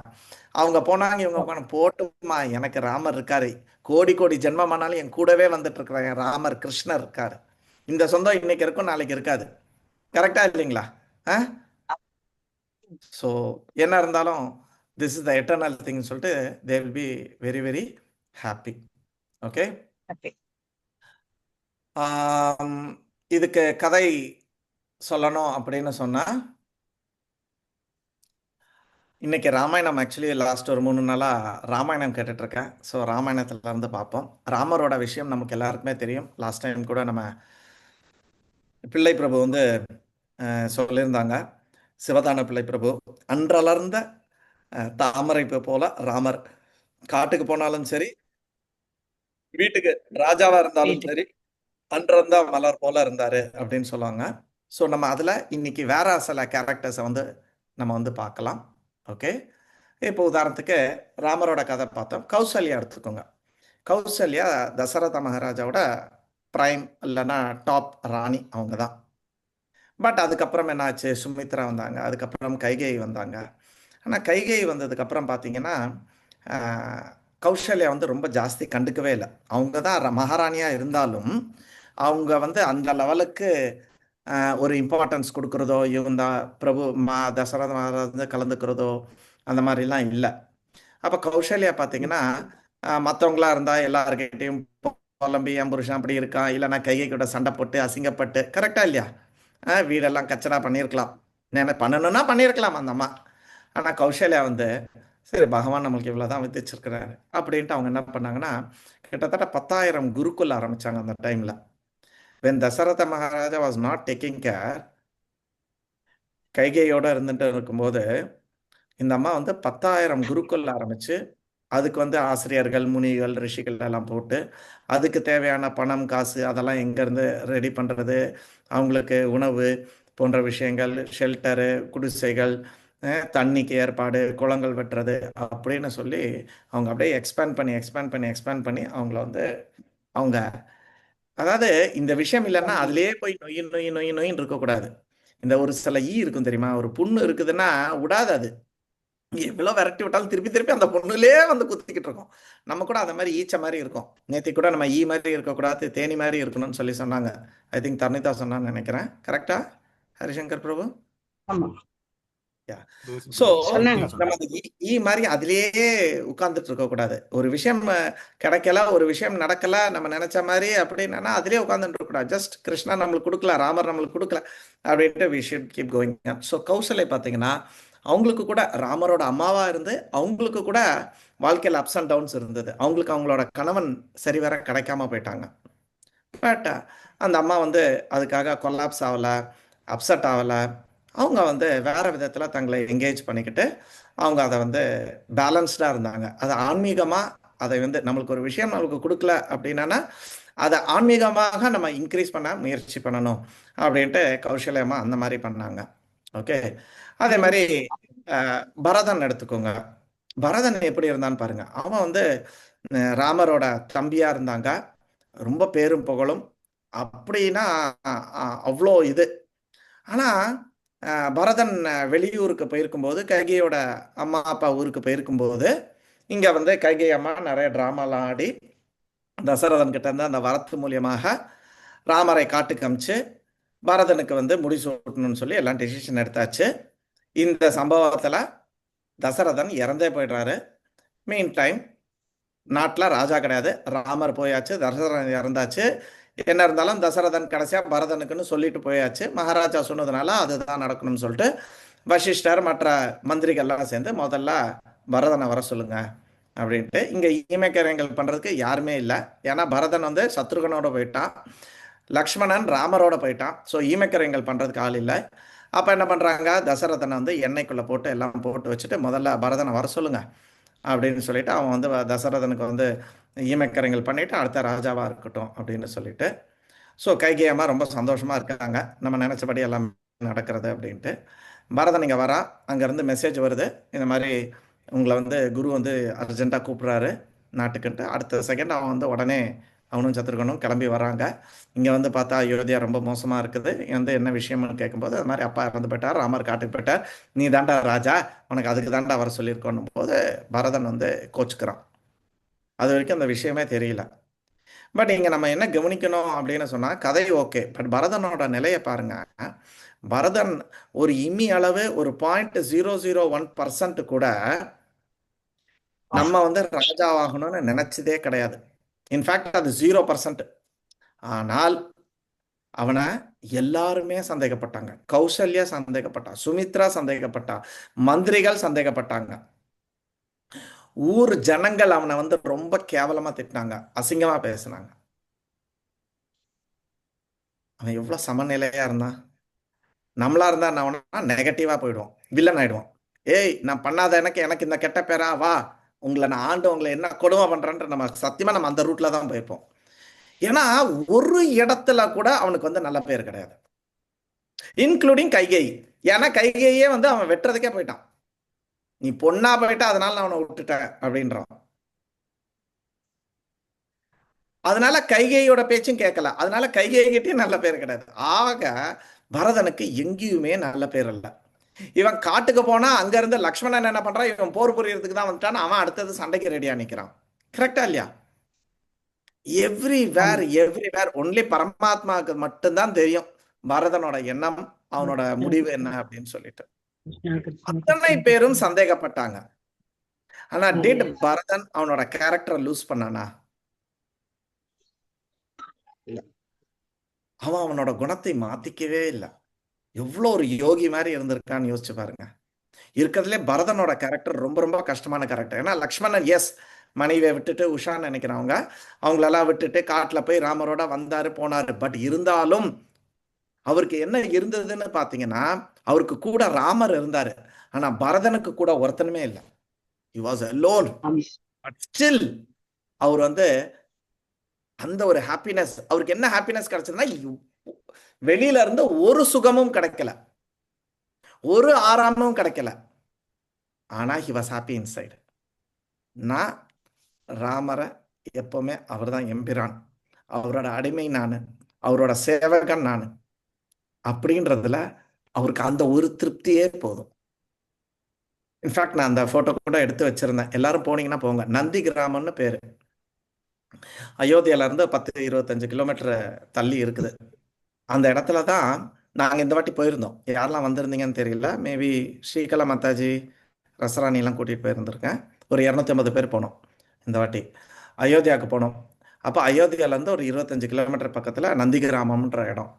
அவங்க போனாங்க, இவங்க போன போட்டுமா, எனக்கு ராமர் இருக்காரு, கோடி கோடி ஜென்மமானாலும் என் கூடவே வந்துட்டு இருக்கிறாங்க, என் ராமர் கிருஷ்ணர் இருக்காரு. இந்த சொந்தம் இன்னைக்கு இருக்கும், நாளைக்கு இருக்காது. கரெக்டா இல்லைங்களா? ஸோ என்ன இருந்தாலும் திஸ் இஸ் த எட்டர்னல் திங்னு சொல்லிட்டு they will be very very happy. Okay, இதுக்கு கதை சொல்லணும் அப்படின்னு சொன்னா, இன்னைக்கு ராமாயணம், ஆக்சுவலி லாஸ்ட் ஒரு 3 நாளாக ராமாயணம் கேட்டுட்ருக்கேன். ஸோ ராமாயணத்துல இருந்து பார்ப்போம். ராமரோட விஷயம் நமக்கு எல்லாருக்குமே தெரியும். லாஸ்ட் டைம் கூட நம்ம பிள்ளை பிரபு வந்து சொல்லியிருந்தாங்க. சிவதான பிள்ளை பிரபு, அன்றலர்ந்த தாமரை பூ போல ராமர் காட்டுக்கு போனாலும் சரி, வீட்டுக்கு ராஜாவா இருந்தாலும் வீட்டுக்கு சரி, அன்றந்த மலர் போல இருந்தாரு அப்படின்னு சொல்லுவாங்க. ஸோ நம்ம அதில் இன்னைக்கு வேற சில கேரக்டர்ஸை வந்து நம்ம வந்து பார்க்கலாம். ஓகே, இப்போ உதாரணத்துக்கு ராமரோட கதை பார்த்தோம். கௌசல்யா எடுத்துக்கோங்க. கௌசல்யா தசரத மகாராஜாவோட பிரைம் இல்லைன்னா டாப் ராணி அவங்க தான். பட் அதுக்கப்புறம் என்னாச்சு, சுமித்ரா வந்தாங்க, அதுக்கப்புறம் கைகேயி வந்தாங்க. ஆனால் கைகேயி வந்ததுக்கப்புறம் பார்த்தீங்கன்னா கௌசல்யா வந்து ரொம்ப ஜாஸ்தி கண்டுக்கவே இல்லை. அவங்க தான் மகாராணியாக இருந்தாலும் அவங்க வந்து அந்த லெவலுக்கு ஒரு இம்பார்ட்டன்ஸ் கொடுக்குறதோ, இவங்க பிரபு தசரத மகாராஜ் வந்து கலந்துக்கிறதோ அந்த மாதிரிலாம் இல்லை. அப்போ கௌசல்யா பார்த்தீங்கன்னா மற்றவங்களா இருந்தால் எல்லாருக்கிட்டையும் புலம்பி என் புருஷன் அப்படி இருக்கான், இல்லைன்னா கைகை கூட சண்டை போட்டு அசிங்கப்பட்டு, கரெக்டா இல்லையா? வீடெல்லாம் கச்சடா பண்ணியிருக்கலாம், பண்ணணும்னா பண்ணியிருக்கலாம் அந்த அம்மா. ஆனால் கௌசல்யா வந்து சரி பகவான் நம்மளுக்கு இவ்வளோதான் விதிச்சிருக்கிறாரு அப்படின்ட்டு அவங்க என்ன பண்ணாங்கன்னா, கிட்டத்தட்ட 10,000 குருக்குள் ஆரம்பிச்சாங்க அந்த டைம்ல. when Dasharatha Maharaja was not taking care, கைகையோட இருந்துட்டு இருக்கும்போது இந்த அம்மா வந்து 10,000 குருக்குள் ஆரம்பிச்சு அதுக்கு வந்து ஆசிரியர்கள், முனிகள், ரிஷிகள் எல்லாம் போட்டு அதுக்கு தேவையான பணம், காசு அதெல்லாம் எங்கேருந்து ரெடி பண்ணுறது, அவங்களுக்கு உணவு போன்ற விஷயங்கள், ஷெல்டரு, குடிசைகள், தண்ணிக்கு ஏற்பாடு, குளங்கள் வெட்டுறது அப்படின்னு சொல்லி அவங்க அப்படியே எக்ஸ்பேண்ட் பண்ணி அவங்கள வந்து அவங்க, அதாவது இந்த விஷயம் இல்லைன்னா அதுலேயே போய் நொயின்னு இருக்கக்கூடாது. இந்த ஒரு சில இருக்கும் தெரியுமா, ஒரு புண்ணு இருக்குதுன்னா விடாது, அது எவ்வளோ விரட்டி விட்டாலும் திருப்பி திருப்பி அந்த பொண்ணுலே வந்து குத்திக்கிட்டு இருக்கோம். நம்ம கூட அந்த மாதிரி ஈச்ச மாதிரி இருக்கும். நேற்று கூட நம்ம மாதிரி இருக்கக்கூடாது, தேனி மாதிரி இருக்கணும்னு சொல்லி சொன்னாங்க. ஐ திங்க் தர்ணிதா சொன்னான்னு நினைக்கிறேன். கரெக்டா ஹரிசங்கர் பிரபு? ஆமா ஸோ சொன்னாங்க. நம்ம அந்த மாதிரி அதுலேயே உட்கார்ந்துட்டு இருக்கக்கூடாது. ஒரு விஷயம் கிடைக்கல, ஒரு விஷயம் நடக்கல, நம்ம நினைச்ச மாதிரி அப்படின்னா அதுலேயே உட்காந்துட்டு இருக்கக்கூடாது. ஜஸ்ட் கிருஷ்ணா நம்மளுக்கு கொடுக்கல, ராமர் நம்மளுக்கு கொடுக்கல அப்படின்ட்டு we should keep going. So Kausalya பார்த்தீங்கன்னா அவங்களுக்கு கூட ராமரோட அம்மாவா இருந்து அவங்களுக்கு கூட வாழ்க்கையில் அப்ஸ் அண்ட் டவுன்ஸ் இருந்தது. அவங்களுக்கு அவங்களோட கணவன் சரிவர கிடைக்காம போயிட்டாங்க. பட் அந்த அம்மா வந்து அதுக்காக கொலாப்ஸ் ஆகலை, அப்செட் ஆகலை. அவங்க வந்து வேற விதத்தில் தங்களை என்கேஜ் பண்ணிக்கிட்டு அவங்க அதை வந்து பேலன்ஸ்டாக இருந்தாங்க. அது ஆன்மீகமாக அதை வந்து நம்மளுக்கு ஒரு விஷயம் நம்மளுக்கு கொடுக்கல அப்படின்னா அதை ஆன்மீகமாக நம்ம இன்க்ரீஸ் பண்ண முயற்சி பண்ணணும் அப்படின்ட்டு கௌசல்யமா அந்த மாதிரி பண்ணாங்க. ஓகே, அதே மாதிரி பரதன் எடுத்துக்கோங்க. பரதன் எப்படி இருந்தான்னு பாருங்க. அவன் வந்து ராமரோட தம்பியா இருந்தாங்க, ரொம்ப பேரும் புகழும் அப்படின்னா அவ்வளோ இது. ஆனா பரதன் வெளியூருக்கு போயிருக்கும்போது, கைகையோட அம்மா அப்பா ஊருக்கு போயிருக்கும்போது இங்க வந்து கைகை அம்மா நிறைய டிராமாலாம் ஆடி தசரதன் கிட்ட இருந்து அந்த வரத்து மூலியமாக ராமரை காட்டுக்கு அமிச்சு பரதனுக்கு வந்து முடிசூட்டணும்னு சொல்லி எல்லாம் டெசிஷன் எடுத்தாச்சு. இந்த சம்பவத்தில் தசரதன் இறந்தே போயிடுறாரு. மீன் டைம் நாட்டில் ராஜா கிடையாது, ராமர் போயாச்சு, தசரதன் இறந்தாச்சு. என்ன இருந்தாலும் தசரதன் கடைசியாக பரதனுக்குன்னு சொல்லிட்டு போயாச்சு. மகாராஜா சொன்னதுனால அதுதான் நடக்கணும்னு சொல்லிட்டு வசிஷ்டர் மற்ற மந்திரிகள்லாம் சேர்ந்து முதல்ல பரதனை வர சொல்லுங்க அப்படின்ட்டு. இங்கே ஈமக்கரைகள் பண்ணுறதுக்கு யாருமே இல்லை. ஏன்னா பரதன் வந்து சத்ருகனோட போயிட்டான், லக்ஷ்மணன் ராமரோட போயிட்டான். ஸோ ஈமக்கரைகள் பண்ணுறதுக்கு ஆள் இல்லை. அப்போ என்ன பண்ணுறாங்க, தசரதனை வந்து எண்ணெய்க்குள்ளே போட்டு எல்லாம் போட்டு வச்சுட்டு முதல்ல பரதனை வர சொல்லுங்க அப்படின்னு சொல்லிட்டு அவன் வந்து தசரதனுக்கு வந்து ஈமக்கரைகள் பண்ணிட்டு அடுத்த ராஜாவாக இருக்கட்டும் அப்படின்னு சொல்லிட்டு. ஸோ கைகேயம்மா ரொம்ப சந்தோஷமாக இருக்காங்க, நம்ம நினச்சபடி எல்லாம் நடக்கிறது அப்படின்ட்டு. பரதன் இங்கே வரா, அங்கேருந்து மெசேஜ் வருது, இந்த மாதிரி உங்களை வந்து குரு வந்து அர்ஜென்ட்டாக கூப்பிட்றாரு நாட்டுக்குன்ட்டு. அடுத்த செகண்ட் அவன் வந்து உடனே அவனும் சத்ருகனும் கிளம்பி வராங்க. இங்கே வந்து பார்த்தா அயோத்தியா ரொம்ப மோசமாக இருக்குது. வந்து என்ன விஷயம்னு கேட்கும்போது அது மாதிரி அப்பா இறந்து போயிட்டார், ராமர் காட்டுக்கு போயிட்டார், நீ தாண்டா ராஜா, உனக்கு அதுக்கு தாண்டா வர சொல்லியிருக்கோன்னும் போது பரதன் வந்து கோச்சுக்கிறான். அது வரைக்கும் அந்த விஷயமே தெரியல. பட் இங்கே நம்ம என்ன கவனிக்கணும் அப்படின்னு சொன்னால், கதை ஓகே, பட் பரதனோட நிலையை பாருங்க. பரதன் ஒரு இம்மி அளவு, ஒரு 0.001% கூட நம்ம வந்து ராஜாவாகணும்னு நினைச்சதே கிடையாது. இன்ஃபேக்ட் அது 0%. ஆனால் அவனை எல்லாருமே சந்தேகப்பட்டாங்க. கௌசல்யா சந்தேகப்பட்டா, சுமித்ரா சந்தேகப்பட்டா, மந்திரிகள் சந்தேகப்பட்டாங்க, ஊர் ஜனங்கள் அவனை வந்து ரொம்ப கேவலமா திட்டினாங்க, அசிங்கமா பேசினாங்க. அவன் எவ்வளவு சமநிலையா இருந்தான். நம்மளா இருந்தா என்ன நெகட்டிவா போயிடுவோம், வில்லன் ஆயிடுவோம். ஏய் நான் பண்ணாத எனக்கு எனக்கு இந்த கெட்ட பேரா, வா உங்களை நான் ஆண்டு உங்களை என்ன கொடுமை பண்றேன்ற நம்ம சத்தியமா நம்ம அந்த ரூட்ல தான் போயிருப்போம். ஏன்னா ஒரு இடத்துல கூட அவனுக்கு வந்து நல்ல பேர் கிடையாது, இன்க்ளூடிங் கைகேயி. ஏன்னா கைகேயே வந்து அவன் வெட்டுறதுக்கே போயிட்டான். நீ பொண்ணா போயிட்டா அதனால நான் அவனை விட்டுட்டேன் அப்படின்றான். அதனால கைகேயோட பேச்சும் கேட்கல, அதனால கைகேயிகிட்டயும் நல்ல பேர் கிடையாது. ஆக பரதனுக்கு எங்கேயுமே நல்ல பேர் இல்லை. இவன் காட்டுக்கு போனா அங்க இருந்து லக்ஷ்மணன் என்ன பண்றான், இவன் போர் புரியறதுக்கு தான் வந்துட்டான், அவன் அடுத்தது சண்டைக்கு ரெடியா நிக்கிறான். கரெக்டா இல்லையா? எவ்ரிவேர் ஒன்லி பரமாத்மாவுக்கு மட்டும்தான் தெரியும் பரதனோட எண்ணம், அவனோட முடிவு என்ன அப்படின்னு சொல்லிட்டு. அத்தனை பேரும் சந்தேகப்பட்டாங்க. ஆனா டிட் பரதன் அவனோட கேரக்டரை லூஸ் பண்ணானா? அவன் அவனோட குணத்தை மாத்திக்கவே இல்லை. எவ்வளோ ஒரு யோகி மாதிரி இருந்திருக்கான்னு யோசிச்சு பாருங்க. இருக்கிறதுலே பரதனோட கேரக்டர் ரொம்ப ரொம்ப கஷ்டமான கேரக்டர். ஏன்னா லக்ஷ்மணன் எஸ் மனைவியை விட்டுட்டு உஷான்னு நினைக்கிறவங்க அவங்களெல்லாம் விட்டுட்டு காட்டுல போய் ராமரோட வந்தாரு போனாரு. பட் இருந்தாலும் அவருக்கு என்ன இருந்ததுன்னு பாத்தீங்கன்னா, அவருக்கு கூட ராமர் இருந்தாரு, ஆனா பரதனுக்கு கூட ஒருத்தனுமே இல்லை. he was alone. But still அவர் வந்து அந்த ஒரு ஹாப்பினஸ், அவருக்கு என்ன ஹாப்பினஸ் கிடைச்சதுன்னா, வெளியில இருந்து ஒரு சுகமும் கிடைக்கல, ஒரு ஆறாமும் கிடைக்கல, ஆனா he was happy inside. நான் ராமரை எப்பவுமே அவர் தான் எம்பிரான், அவரோட அடிமை நான், அவரோட சேவகன் நான் அப்படின்றதுல அவருக்கு அந்த ஒரு திருப்தியே போதும். இன்ஃபேக்ட் நான் அந்த போட்டோ கூட எடுத்து வச்சிருந்தேன், எல்லாரும் போனீங்கன்னா போங்க. நந்தி கிராமம்னு பேரு, அயோத்தியில இருந்து 10-25 கிலோமீட்டர் தள்ளி இருக்குது. அந்த இடத்துல தான் நாங்கள் இந்த வாட்டி போயிருந்தோம். யாரெல்லாம் வந்திருந்தீங்கன்னு தெரியல, மேபி ஸ்ரீகலா மாதாஜி ரசராணிலாம் கூட்டிகிட்டு போயிருந்திருக்கேன். ஒரு 250 பேர் போனோம் இந்த வாட்டி. அயோத்தியாவுக்கு போனோம். அப்போ அயோத்தியாவிலேருந்து ஒரு 25 கிலோமீட்டர் பக்கத்தில் நந்தி கிராமம்ன்ற இடம்.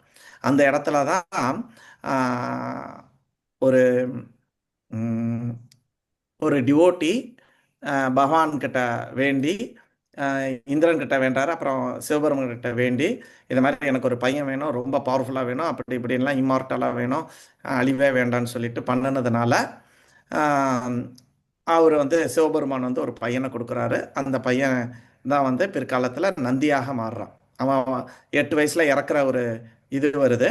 அந்த இடத்துல தான் ஒரு ஒரு டிவோட்டி பகவான் கிட்ட வேண்டி, இந்திரன் கிட்ட வேண்டாரு, அப்புறம் சிவபெருமன் கிட்ட வேண்டி இந்த மாதிரி எனக்கு ஒரு பையன் வேணும், ரொம்ப பவர்ஃபுல்லாக வேணும், அப்படி இப்படின்லாம் இம்மார்ட்டலாக வேணும், அழிவே வேண்டான்னு சொல்லிட்டு பண்ணினதுனால அவர் வந்து சிவபெருமான் வந்து ஒரு பையனை கொடுக்குறாரு. அந்த பையன் தான் வந்து பிற்காலத்தில் நந்தியாக மாறுறான். அவன் 8 வயசுல இறக்குற ஒரு இது வருது.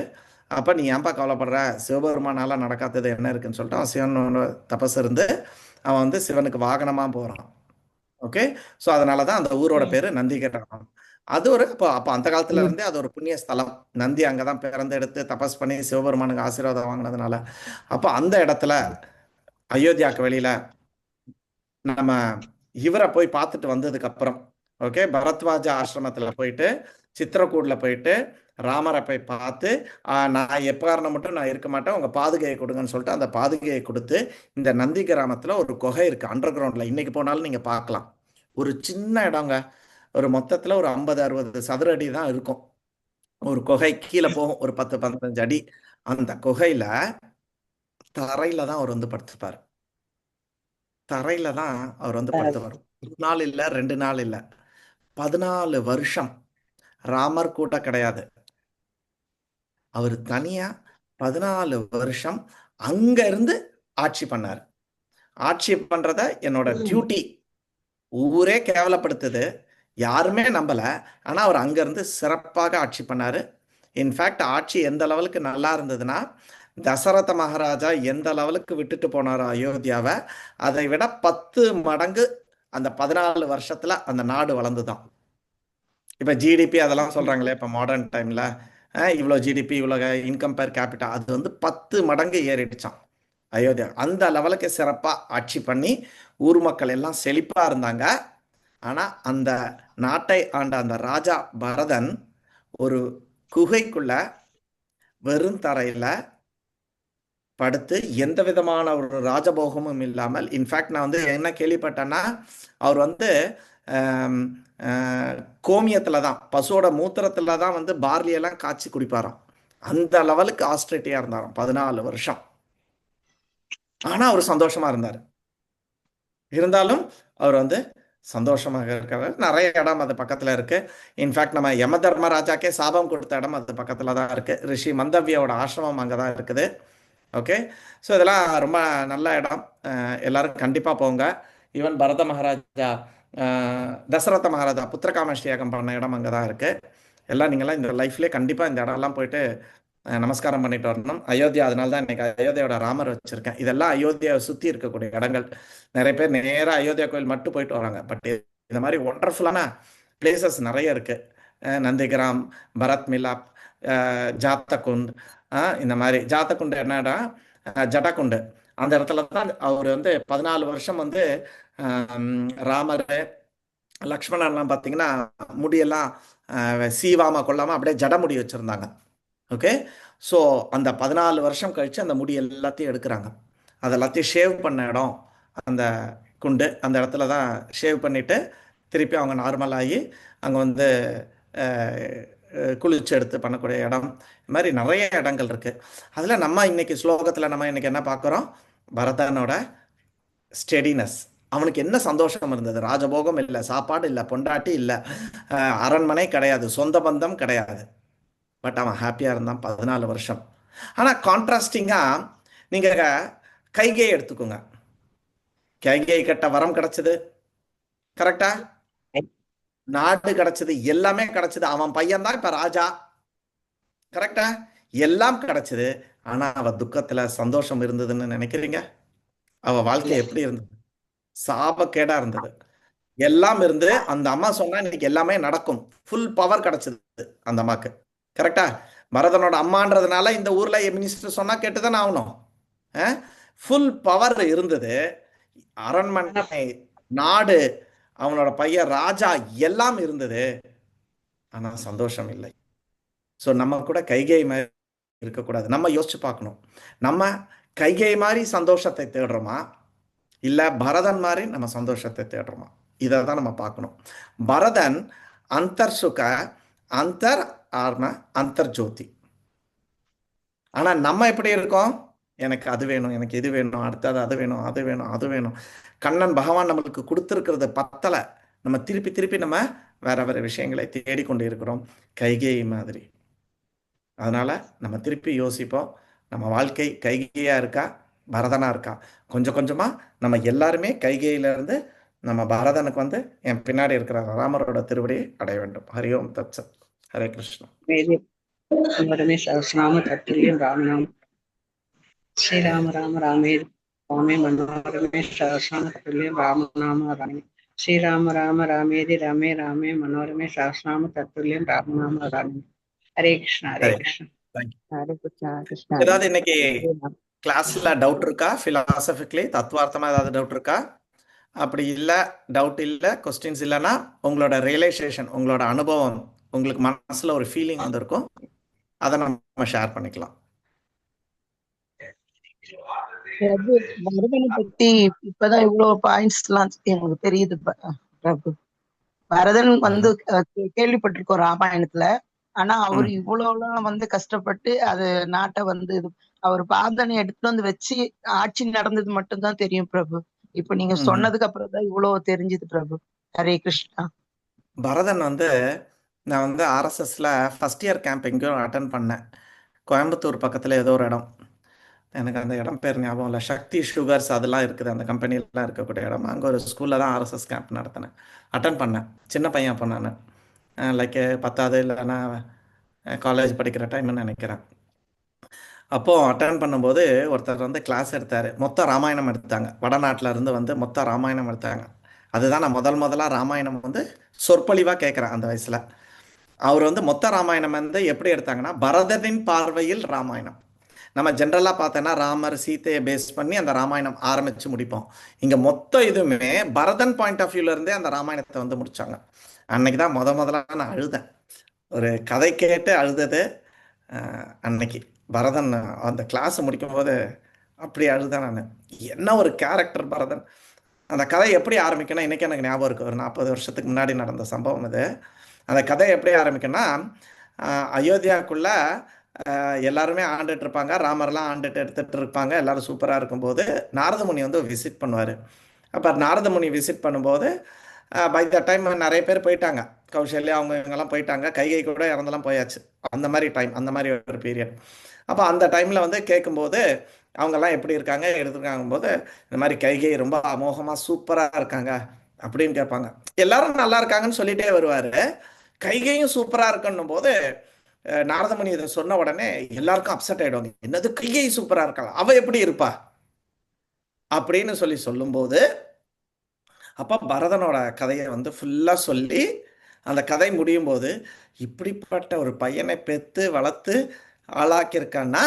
அப்போ நீ ஏன்பா கவலைப்படுற, சிவபெருமானால நடக்காதது என்ன இருக்குன்னு சொல்லிட்டு அவன் சிவனோட தபஸ் இருந்து அவன் வந்து சிவனுக்கு வாகனமாக போகிறான். ஓகே, ஸோ அதனால தான் அந்த ஊரோட பேரு நந்தி கிராமம். அது ஒரு அப்போ அந்த காலத்துல இருந்தே அது ஒரு புண்ணிய ஸ்தலம். நந்தி அங்கதான் பிறந்தெடுத்து தபஸ் பண்ணி சிவபெருமானுக்கு ஆசீர்வாதம் வாங்கினதுனால. அப்போ அந்த இடத்துல அயோத்தியாவுக்கு வெளியில நம்ம இவரை போய் பார்த்துட்டு வந்ததுக்கு அப்புறம், ஓகே, பரத்வாஜ ஆசிரமத்துல போயிட்டு சித்திரக்கூட்ல போயிட்டு ராமரை போய் பார்த்து, நான் எக்காரணம் மட்டும் நான் இருக்க மாட்டேன், உங்க பாதுகையை கொடுங்கன்னு சொல்லிட்டு அந்த பாதுகையை கொடுத்து, இந்த நந்தி கிராமத்துல ஒரு குகை இருக்கு அண்டர் கிரவுண்ட்ல, இன்னைக்கு போனாலும் நீங்க பார்க்கலாம். ஒரு சின்ன இடங்க, ஒரு மொத்தத்துல ஒரு 50-60 சதுர அடி தான் இருக்கும். ஒரு குகை கீழே போகும் ஒரு 10-15 அடி. அந்த குகையில தரையில தான் அவர் வந்து படுத்துப்பார். தரையில தான் அவர் வந்து படுத்துப்பார். 1 நாள் இல்ல 2 நாள் இல்ல, 14 வருஷம். ராமர் கூட்ட கிடையாது, அவர் தனியா 14 வருஷம் அங்க இருந்து ஆட்சி பண்ணார். ஆட்சி பண்றத என்னோட டியூட்டி, ஊரே கேவலப்படுத்துது, யாருமே நம்பல, ஆனா அவர் அங்க இருந்து சிறப்பாக ஆட்சி பண்ணாரு. இன்ஃபேக்ட் ஆட்சி எந்த லெவலுக்கு நல்லா இருந்ததுன்னா, தசரத மகாராஜா எந்த லெவலுக்கு விட்டுட்டு போனாரோ அயோத்தியாவை, அதை விட 10 மடங்கு அந்த 14 வருஷத்துல அந்த நாடு வளர்ந்துதான். இப்ப ஜிடிபி அதெல்லாம் சொல்றாங்களே இப்ப மாடர்ன் டைம்ல, இவ்வளோ ஜிடிபி, இவ்வளோ இன்கம் பெர் கேபிட்டா, அது வந்து 10 மடங்கு ஏறிடுச்சான் அயோத்தியா. அந்த லெவலுக்கு சிறப்பா ஆட்சி பண்ணி ஊர் மக்கள் எல்லாம் செழிப்பா இருந்தாங்க. ஆனா அந்த நாட்டை ஆண்ட அந்த ராஜா பரதன் ஒரு குகைக்குள்ள வெறும் தரையில படுத்து எந்த விதமான ஒரு ராஜபோகமும் இல்லாமல், இன்ஃபேக்ட் நான் வந்து என்ன கேள்விப்பட்டேன்னா, அவர் வந்து கோமியத்துல தான், பசுவோட மூத்திரத்துல தான் வந்து பார்லியெல்லாம் காய்ச்சி குடிப்பாராம். அந்த லெவலுக்கு ஆஸ்ட்ரேட்டியா இருந்தாராம் 14 வருஷம். ஆனா அவர் சந்தோஷமா இருந்தார். இருந்தாலும் அவர் வந்து சந்தோஷமாக இருக்கிற நிறைய இடம் அது பக்கத்தில் இருக்கு. இன்ஃபேக்ட் நம்ம யம தர்மராஜாக்கே சாபம் கொடுத்த இடம் அது பக்கத்தில் தான் இருக்கு. ரிஷி மந்தவ்யோட ஆசிரமம் அங்கே தான் இருக்குது. ஓகே, ஸோ இதெல்லாம் ரொம்ப நல்ல இடம். எல்லாரும் கண்டிப்பாக போங்க. ஈவன் பரத மகாராஜா தசரத மகாராஜா புத்திரகாமேஷ்டி யாகம் பண்ண இடம் அங்கே தான் இருக்கு. எல்லாம் நீங்களாம் இந்த லைஃப்லேயே கண்டிப்பாக இந்த இடம்லாம் போயிட்டு நமஸ்காரம் பண்ணிட்டு வரணும். அயோத்தியா, அதனால தான் இன்னைக்கு அயோத்தியாவோட ராமர் வச்சிருக்கேன். இதெல்லாம் அயோத்தியாவை சுற்றி இருக்கக்கூடிய இடங்கள். நிறைய பேர் நேராக அயோத்தியா கோயில் மட்டும் போயிட்டு வராங்க. பட் இந்த மாதிரி ஒண்டர்ஃபுல்லான பிளேசஸ் நிறைய இருக்கு. நந்திகிராம், பரத் மிலாப், ஜாத்தகுண்ட், இந்த மாதிரி ஜாத்தகுண்டு என்னடா ஜடாகுண்டு, அந்த இடத்துல தான் அவர் வந்து 14 வருஷம் வந்து ராமர் லக்ஷ்மணன்லாம் பார்த்தீங்கன்னா முடியெல்லாம் சீவாம கொள்ளாம அப்படியே ஜட முடி வச்சிருந்தாங்க. ஓகே, ஸோ அந்த 14 வருஷம் கழிச்சு அந்த முடி எல்லாத்தையும் எடுக்கிறாங்க. அது எல்லாத்தையும் ஷேவ் பண்ண இடம் அந்த குண்டு. அந்த இடத்துல தான் ஷேவ் பண்ணிட்டு திருப்பி அவங்க நார்மலாகி அங்கே வந்து குளிச்சு எடுத்து பண்ணக்கூடிய இடம். இது மாதிரி நிறைய இடங்கள் இருக்கு. அதில் நம்ம இன்னைக்கு ஸ்லோகத்தில் நம்ம இன்னைக்கு என்ன பார்க்குறோம்? பரதனோட ஸ்டெடினஸ். அவனுக்கு என்ன சந்தோஷம் இருந்தது? ராஜபோகம் இல்லை, சாப்பாடு இல்லை, பொண்டாட்டி இல்லை, அரண்மனை கிடையாது, சொந்த பந்தம் கிடையாது. பட் அவன் ஹாப்பியாக இருந்தான் 14 வருஷம். ஆனால் கான்ட்ராஸ்டிங்காக நீங்கள் கைகையை எடுத்துக்கோங்க. கைகை கிட்ட வரம் கிடைச்சது, கரெக்டா? நாடு கிடைச்சது, எல்லாமே கிடைச்சது. அவன் பையன் தான் இப்ப ராஜா, கரெக்டா? எல்லாம் கிடைச்சது. ஆனா அவ துக்கத்துல சந்தோஷம் இருந்ததுன்னு நினைக்கிறீங்க? அவ வாழ்க்கை எப்படி இருந்தது? சாபக்கேடா இருந்தது. எல்லாம் இருந்து அந்த அம்மா சொன்னா இன்னைக்கு எல்லாமே நடக்கும். ஃபுல் பவர் கிடைச்சது அந்த அம்மாக்கு, கரெக்டா? பரதனோட அம்மான்றதுனால இந்த ஊர்ல மினிஸ்டர் சொன்னா கேட்டுதானே ஆகணும். ஃபுல் பவர் இருந்தது. அரண்மனை, நாடு, அவனோட பையன் ராஜா, எல்லாம் இருந்தது. ஆனா சந்தோஷம் இல்லை. ஸோ நம்ம கூட கைகை மாதிரி இருக்கக்கூடாது. நம்ம யோசிச்சு பார்க்கணும். நம்ம கைகை மாதிரி சந்தோஷத்தை தேடுறோமா, இல்ல பரதன் மாதிரி நம்ம சந்தோஷத்தை தேடுறோமா? இதை தான் நம்ம பார்க்கணும். பரதன் அந்தர் சுக, அந்தர் ஆர்ம, அந்தர் ஜோதி. ஆனா நம்ம எப்படி இருக்கோம்? எனக்கு அது வேணும், எனக்கு இது வேணும், அடுத்தது அது வேணும், அது வேணும், அது வேணும். கண்ணன் பகவான் நம்மளுக்கு கொடுத்துருக்கிறது பத்தலை. நம்ம திருப்பி திருப்பி நம்ம வேற வேற விஷயங்களை தேடிக்கொண்டு இருக்கிறோம், கைகேயி மாதிரி. அதனால நம்ம திருப்பி யோசிப்போம், நம்ம வாழ்க்கை கைகேயா இருக்கா, பரதனா இருக்கா? கொஞ்சம் கொஞ்சமா நம்ம எல்லாருமே கைகேயில இருந்து நம்ம பரதனுக்கு வந்து என் பின்னாடி இருக்கிற ராமரோட திருவடியை அடைய வேண்டும். ஹரி ஓம் தத் சத். ஹரே கிருஷ்ணா. சஹஸ்ரநாம தத்துல்யம் ராமநாமம். ஸ்ரீராம ராம ராமே ராமே மனோரமே சஹஸ்ரநாம தத்துல்யம் ராமநாம ராமே. ஸ்ரீராம ராம ராமேதி ராமே ராமே மனோரமே சஹஸ்ரநாம தத்துல்யம் ராமநாம ராமே. ஹரே கிருஷ்ணா. ஹரே கிருஷ்ணா. ஹரே கிருஷ்ணா. கிருஷ்ணா ஏதாவது இன்னைக்கு கிளாஸ்ல டவுட் இருக்கா? பிலாசபிக்கலி தத்துவார்த்தமா ஏதாவது டவுட் இருக்கா? அப்படி இல்லை, டவுட் இல்லை, கொஸ்டின்ஸ் இல்லைன்னா உங்களோட ரியலைசேஷன், உங்களோட அனுபவம், உங்களுக்கு மனசுல ஒரு ஃபீலிங் வந்திருக்கும், அதை நம்ம ஷேர் பண்ணிக்கலாம். பரதனை பத்தி இப்பதான் இவ்வளவு பாயிண்ட்ஸ் எல்லாம் எனக்கு தெரியுது பிரபு. பரதன் வந்து கேள்விப்பட்டிருக்கோம் ராமாயணத்துல. ஆனா அவர் இவ்வளவுலாம் வந்து கஷ்டப்பட்டு அது நாட்டை வந்து அவர் பாதனை எடுத்துட்டு வந்து வச்சு ஆட்சி நடந்தது மட்டும்தான் தெரியும் பிரபு. இப்ப நீங்க சொன்னதுக்கு அப்புறம் தான் இவ்வளவு தெரிஞ்சது பிரபு. ஹரே கிருஷ்ணா. பரதன் வந்து நான் வந்து ஆர்எஸ்எஸ்ல ஃபர்ஸ்ட் இயர் கேம்ப் எங்கேயும் அட்டன் பண்ணேன். கோயம்புத்தூர் பக்கத்துல ஏதோ ஒரு இடம், எனக்கு அந்த இடம் பேர் ஞாபகம் இல்லை. சக்தி சுகர்ஸ் அதெல்லாம் இருக்குது, அந்த கம்பெனிலாம் இருக்கக்கூடிய இடம். அங்கே ஒரு ஸ்கூலில் தான் ஆர்எஸ்எஸ் கேம்ப் நடத்தினேன், அட்டன் பண்ணேன். சின்ன பையன் அப்போ நான், லைக் 10வது இல்லைன்னா காலேஜ் படிக்கிற டைம்னு நினைக்கிறேன். அப்போது அட்டன் பண்ணும்போது ஒருத்தர் வந்து கிளாஸ் எடுத்தார். மொத்த ராமாயணம் எடுத்தாங்க, வடநாட்டில் இருந்து வந்து மொத்த ராமாயணம் எடுத்தாங்க. அதுதான் நான் முதலாக ராமாயணம் வந்து சொற்பொழிவாக கேட்குறேன் அந்த வயசில். அவர் வந்து மொத்த ராமாயணம் வந்து எப்படி எடுத்தாங்கன்னா, பரதனின் பார்வையில் ராமாயணம். நம்ம ஜென்ரலாக பார்த்தோன்னா ராமர் சீத்தையை பேஸ் பண்ணி அந்த ராமாயணம் ஆரம்பித்து முடிப்போம். இங்கே மொத்தம் இதுவுமே பரதன் பாயிண்ட் ஆஃப் வியூலேருந்தே அந்த ராமாயணத்தை வந்து முடித்தாங்க. அன்னைக்கு தான் முதலாக நான் அழுதேன். ஒரு கதை கேட்டு அழுதது அன்னைக்கு. பரதன் அந்த கிளாஸ் முடிக்கும் போது அப்படி அழுதேன் நான். என்ன ஒரு கேரக்டர் பரதன். அந்த கதை எப்படி ஆரம்பிக்கணும் இன்னைக்கு எனக்கு ஞாபகம் இருக்குது. ஒரு 40 வருஷத்துக்கு முன்னாடி நடந்த சம்பவம் இது. அந்த கதை எப்படி ஆரம்பிக்குன்னா, அயோத்தியாவுக்குள்ள எல்லாருமே ஆண்டுட்டு இருப்பாங்க, ராமர்லாம் ஆண்டுட்டு எடுத்துட்டு இருப்பாங்க, எல்லாரும் சூப்பராக இருக்கும்போது நாரதமுனி வந்து விசிட் பண்ணுவார். அப்போ நாரதமுனி விசிட் பண்ணும்போது பை த டைம் நிறைய பேர் போயிட்டாங்க. கௌசல்யா அவங்க இவங்கெல்லாம் போயிட்டாங்க. கைகை கூட இறந்தெல்லாம் போயாச்சு. அந்த மாதிரி டைம், அந்த மாதிரி ஒரு பீரியட். அப்போ அந்த டைமில் வந்து கேட்கும்போது அவங்கெல்லாம் எப்படி இருக்காங்க எடுத்துருக்காங்க போது இந்த மாதிரி கைகை ரொம்ப அமோகமாக சூப்பராக இருக்காங்க அப்படின்னு கேட்பாங்க. எல்லாரும் நல்லா இருக்காங்கன்னு சொல்லிட்டே வருவார். கைகையும் சூப்பராக இருக்குன்னும் போது நாரதமுனி இதை சொன்ன உடனே எல்லாருக்கும் அப்செட் ஆயிடுவாங்க. என்னது கைகை சூப்பராக இருக்காங்க, அவ எப்படி இருப்பா அப்படின்னு சொல்லும்போது அப்போ பரதனோட கதையை வந்து ஃபுல்லாக சொல்லி அந்த கதை முடியும் போது இப்படிப்பட்ட ஒரு பையனை பெற்று வளர்த்து ஆளாக்கியிருக்கான்னா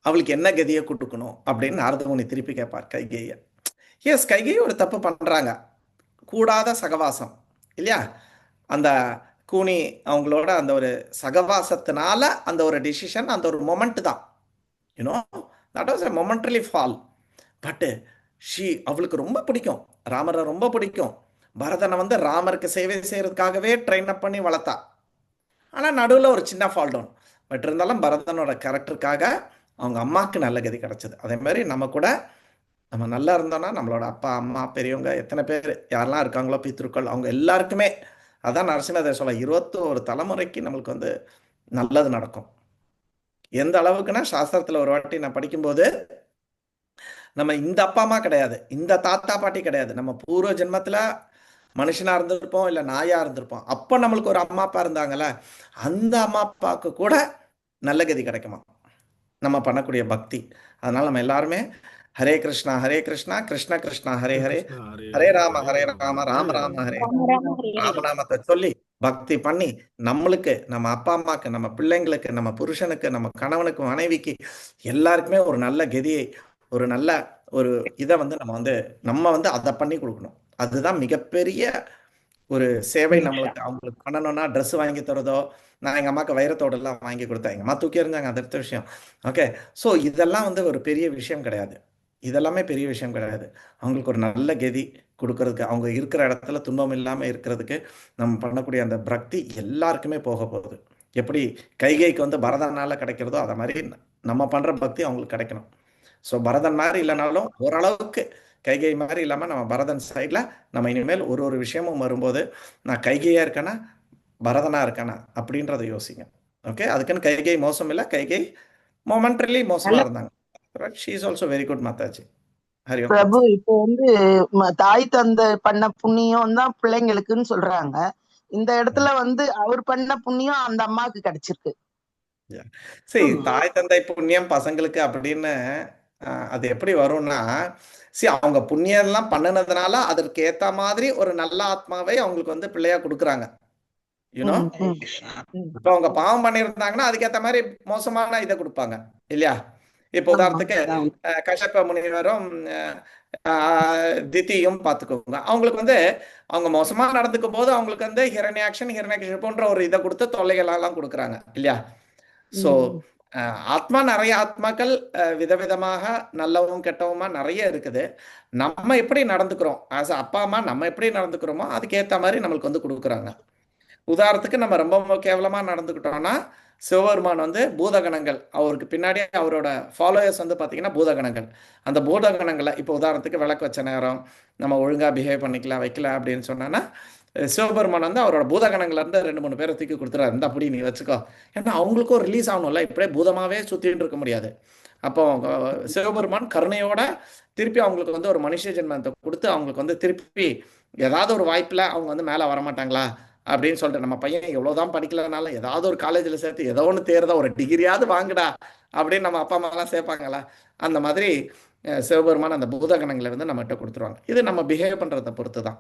அவளுக்கு என்ன கதியை கொடுக்கணும் அப்படின்னு நாரதமுனி திருப்பி கேட்பார் கைகேயை. எஸ், கைகேயை ஒரு தப்பு பண்ணுறாங்க, கூடாத சகவாசம் இல்லையா? அந்த கூனி அவங்களோட அந்த ஒரு சகவாசத்தினால அந்த ஒரு டிசிஷன், அந்த ஒரு மொமெண்ட் தான், you know, that was a momently fall. But அவளுக்கு ரொம்ப பிடிக்கும், ராமரை ரொம்ப பிடிக்கும். பரதனை வந்து ராமருக்கு சேவை செய்யறதுக்காகவே ட்ரெயின் அப் பண்ணி வளர்த்தா. ஆனால் நடுவில் ஒரு சின்ன ஃபால் டவுன். பட் இருந்தாலும் பரதனோட கேரக்டருக்காக அவங்க அம்மாவுக்கு நல்ல கதி கிடச்சிது. அதே மாதிரி நம்ம கூட நம்ம நல்லா இருந்தோம்னா நம்மளோட அப்பா அம்மா பெரியவங்க எத்தனை பேர் யாரெல்லாம் இருக்காங்களோ பித்ருக்கள் அவங்க எல்லாருக்குமே அதான் நரசிம்மதேவர் சொல்ல 21 தலைமுறைக்கு நம்மளுக்கு வந்து நல்லது நடக்கும். எந்த அளவுக்குன்னா சாஸ்திரத்தில் ஒரு வாட்டி நான் படிக்கும்போது நம்ம இந்த அப்பா அம்மா கிடையாது, இந்த தாத்தா பாட்டி கிடையாது, நம்ம பூர்வ ஜென்மத்தில் மனுஷனா இருந்திருப்போம் இல்லை நாயா இருந்திருப்போம். அப்போ நம்மளுக்கு ஒரு அம்மா அப்பா இருந்தாங்கல்ல, அந்த அம்மா அப்பாவுக்கு கூட நல்ல கதி கிடைக்குமா நம்ம பண்ணக்கூடிய பக்தி. அதனால நம்ம எல்லாருமே ஹரே கிருஷ்ணா கிருஷ்ண கிருஷ்ணா ஹரே ஹரே, ஹரே ராம ராம ராம ஹரே ராமநாமத்தை சொல்லி பக்தி பண்ணி நம்மளுக்கு, நம்ம அப்பா அம்மாக்கு, நம்ம பிள்ளைங்களுக்கு, நம்ம புருஷனுக்கு, நம்ம கணவனுக்கு, மனைவிக்கு எல்லாருக்குமே ஒரு நல்ல கதியை, ஒரு நல்ல ஒரு இதை வந்து நம்ம வந்து அதை பண்ணி கொடுக்கணும். அதுதான் மிகப்பெரிய ஒரு சேவை நம்மளுக்கு. அவங்களுக்கு பண்ணணும்னா ட்ரெஸ் வாங்கி தரதோ, நான் எங்கள் அம்மாவுக்கு வைரத்தோடெல்லாம் வாங்கி கொடுத்தேன், எங்கள் அம்மா தூக்கி இருந்தாங்க, அது அடுத்த விஷயம். ஓகே, ஸோ இதெல்லாம் வந்து ஒரு பெரிய விஷயம் கிடையாது, இதெல்லாமே பெரிய விஷயம் கிடையாது. அவங்களுக்கு ஒரு நல்ல கதி கொடுக்கறதுக்கு, அவங்க இருக்கிற இடத்துல துன்பம் இல்லாமல் இருக்கிறதுக்கு நம்ம பண்ணக்கூடிய அந்த பக்தி எல்லாருக்குமே போக போகுது. எப்படி கைகைக்கு வந்து பரதனால் கிடைக்கிறதோ அதை மாதிரி நம்ம பண்ணுற பக்தி அவங்களுக்கு கிடைக்கணும். ஸோ பரதன் மாதிரி இல்லைனாலும் ஓரளவுக்கு கைகை மாதிரி இல்லாமல் நம்ம பரதன் சைடில் நம்ம இனிமேல் ஒரு விஷயமும் வரும்போது நான் கைகையாக இருக்கேனா பரதனாக இருக்கானா அப்படின்றத யோசிங்க. ஓகே, அதுக்குன்னு கைகை மோசம் இல்லை, கைகை மொமெண்ட்ரலி மோசமாக இருந்தாங்க. She is also very good Mataji. Hari Prabhu, இப்போ வந்து தாய் தந்தை பண்ண புண்ணியம் தான் பிள்ளைங்களுக்குன்னு சொல்றாங்க. இந்த இடத்துல வந்து அவர் பண்ண புண்ணியம் அந்த அம்மாவுக்கு கிடைச்சிருக்கு. சரி, தாய் தந்தை புண்ணியம் பசங்களுக்கு அப்படின்னு அது எப்படி வரும்னா, அவங்க புண்ணியம் எல்லாம் பண்ணினதுனால அதற்கு ஏத்த மாதிரி ஒரு நல்ல ஆத்மாவை அவங்களுக்கு வந்து பிள்ளையா கொடுக்குறாங்க. யூனோ, இப்ப அவங்க பாவம் பண்ணியிருந்தாங்கன்னா அதுக்கேற்ற மாதிரி மோசமான இதை கொடுப்பாங்க இல்லையா? இப்போ உதாரணத்துக்கு கஷ்யப முனிவரும் திதியும் பார்த்துக்கோங்க. அவங்களுக்கு வந்து அவங்க மோசமா நடந்துக்கும் போது அவங்களுக்கு வந்து ஹிரண்யாக்ஷன் போன்ற ஒரு இதை கொடுத்து தொல்லைகள் எல்லாம் கொடுக்குறாங்க இல்லையா? ஸோ ஆத்மா, நிறைய ஆத்மாக்கள் விதவிதமாக நல்லவும் கெட்டவுமா நிறைய இருக்குது. நம்ம எப்படி நடந்துக்கிறோம், ஆஸ் அப்பா அம்மா நம்ம எப்படி நடந்துக்கிறோமோ அதுக்கேற்ற மாதிரி நம்மளுக்கு வந்து கொடுக்குறாங்க. உதாரணத்துக்கு நம்ம ரொம்ப கேவலமா நடந்துக்கிட்டோம்னா சிவபெருமான் வந்து பூதகணங்கள், அவருக்கு பின்னாடியே அவரோட ஃபாலோயர்ஸ் வந்து பார்த்தீங்கன்னா பூதகணங்கள். அந்த பூதகணங்களை இப்போ உதாரணத்துக்கு விளக்கு வச்ச நேரம் நம்ம ஒழுங்காக பிஹேவ் பண்ணிக்கலாம் வைக்கல அப்படின்னு சொன்னோன்னா சிவபெருமான் வந்து அவரோட பூதகணங்கள்லேருந்து 2-3 பேரை தூக்கி கொடுத்துறாரு, இந்த அப்படி நீ வச்சுக்கோ. ஏன்னா அவங்களுக்கும் ரிலீஸ் ஆகணும்ல, இப்படியே பூதமாகவே சுற்றிட்டு இருக்க முடியாது. அப்போ சிவபெருமான் கருணையோட திருப்பி அவங்களுக்கு வந்து ஒரு மனுஷ ஜென்மத்தை கொடுத்து அவங்களுக்கு வந்து திருப்பி ஏதாவது ஒரு வாய்ப்பில் அவங்க வந்து மேலே வரமாட்டாங்களா அப்படின்னு சொல்லிட்டு, நம்ம பையன் எவ்வளோதான் படிக்கலனாலும் ஏதாவது ஒரு காலேஜில் சேர்த்து ஏதோ ஒன்று தேர்தா ஒரு டிகிரியாவது வாங்குடா அப்படின்னு நம்ம அப்பா அம்மாலாம் சேர்ப்பாங்களா, அந்த மாதிரி சிவபெருமான் அந்த பூதகணங்களை வந்து நம்மகிட்ட கொடுத்துருவாங்க. இது நம்ம பிஹேவ் பண்ணுறதை பொறுத்து தான்,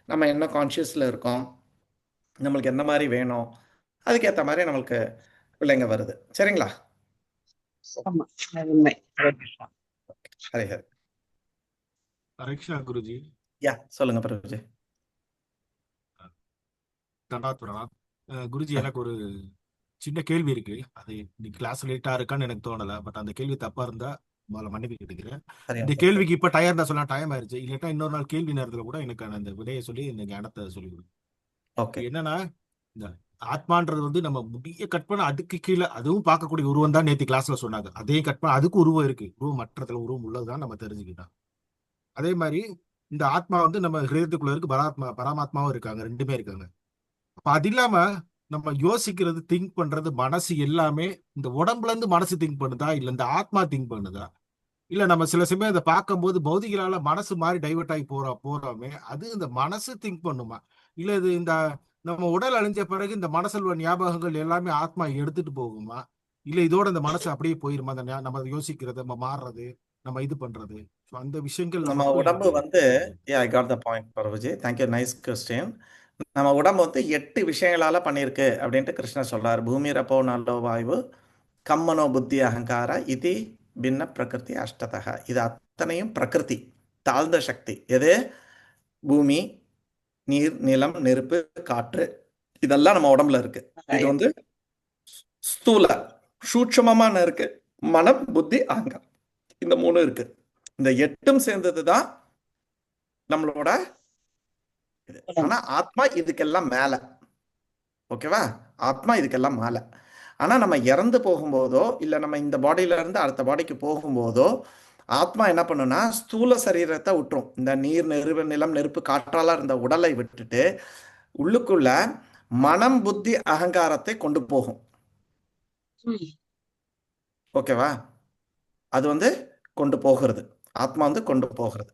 நம்ம என்ன கான்ஷியஸில் இருக்கோம், நம்மளுக்கு என்ன மாதிரி வேணும், அதுக்கேற்ற மாதிரி நம்மளுக்கு பிள்ளைங்க வருது. சரிங்களா? ஹரி ஹரி. ஹரிக்ஷா குருஜி. யா, சொல்லுங்க பிரபுஜி. குருஜி, எனக்கு ஒரு சின்ன கேள்வி இருக்கு. அது இன்னைக்கு கிளாஸ் லேட்டா இருக்கான்னு எனக்கு தோணல. பட் அந்த கேள்வி தப்பா இருந்தா மன்னிப்பு கேட்டுக்கிறேன். இந்த கேள்விக்கு இப்ப டயர் தான் சொல்ல டைம் ஆயிருச்சு. இல்லட்டா இன்னொரு நாள் கேள்வி நேரத்துல கூட எனக்கு அந்த விடையை சொல்லி இந்த ஞானத்தை சொல்லி கொடுக்கும். என்னன்னா, இந்த ஆத்மான்றது வந்து நம்ம முடிய கட் பண்ண அதுக்கு கீழே அதுவும் பார்க்கக்கூடிய உருவம் தான் நேற்று கிளாஸ்ல சொன்னாங்க. அதையும் கட் பண்ண அதுக்கு உருவம் இருக்கு, உருவம் மற்றத்துல உருவம் உள்ளதுதான் நம்ம தெரிஞ்சுக்கிட்டோம். அதே மாதிரி இந்த ஆத்மா வந்து நம்ம ஹிருதயத்துக்குள்ள இருக்கு, பரமாத்மாவும் இருக்காங்க, ரெண்டுமே இருக்காங்க. அப்ப அது இல்லாம நம்ம யோசிக்கிறது, திங்க் பண்றது, மனசு எல்லாமே இந்த உடம்புல இருந்து மனசு திங்க் பண்ணுதா இல்ல இந்த ஆத்மா திங்க் பண்ணுதா? இல்ல நம்ம சில சமயம் இதை பார்க்கும்போது பௌதிகளால மனசு மாதிரி டைவர்ட் ஆகி போறோமே, அது இந்த மனசு திங்க் பண்ணுமா இல்ல இது இந்த நம்ம உடல் அழிஞ்ச பிறகு இந்த மனசுல உள்ள ஞாபகங்கள் எல்லாமே ஆத்மா எடுத்துட்டு போகுமா இல்ல இதோட இந்த மனசு அப்படியே போயிருமா? அந்த நம்ம யோசிக்கிறது, நம்ம மாறுறது, நம்ம இது பண்றது, So அந்த விஷயங்கள் நம்ம நமக்கும் உடம்பு எனக்கு வந்து புரியுது. I got the point Prabhuji, thank you, nice question. நம்ம உடம்பு வந்து 8 விஷயங்களால பண்ணியிருக்கு அப்படின்ட்டு கிருஷ்ணர் சொல்றாரு. பூமி ரப்போ நல்லோ வாயு கம்மனோ புத்தி அகங்கார இது பின்ன பிரகிருதி அஷ்டதக. இது அத்தனையும் பிரகிருதி, தாழ்ந்த சக்தி. எது? பூமி, நீர், நிலம், நெருப்பு, காற்று, இதெல்லாம் நம்ம உடம்புல இருக்கு. இது வந்து ஸ்தூல சூட்சமமான இருக்கு. மனம், புத்தி, அகங்காரம், இந்த 3 இருக்கு. இந்த 8ம் சேர்ந்ததுதான் நம்மளோட இது. ஆனா ஆத்மா இதுக்கெல்லாம் மேல. ஓகேவா? ஆத்மா இதுக்கெல்லாம் மேல. ஆனா நம்ம இறந்து போகும்போதோ இல்ல நம்ம இந்த பாடியில இருந்து அடுத்த பாடிக்கு போகும்போதோ ஆத்மா என்ன பண்ணுன்னா ஸ்தூல சரீரத்தை விட்டுரும். இந்த நீர், நிலம், நெருப்பு, காற்றால இருந்த உடலை விட்டுட்டு உள்ளுக்குள்ள மனம், புத்தி, அகங்காரத்தை கொண்டு போகும். ஓகேவா? அது வந்து கொண்டு போகிறது, ஆத்மா வந்து கொண்டு போகிறது.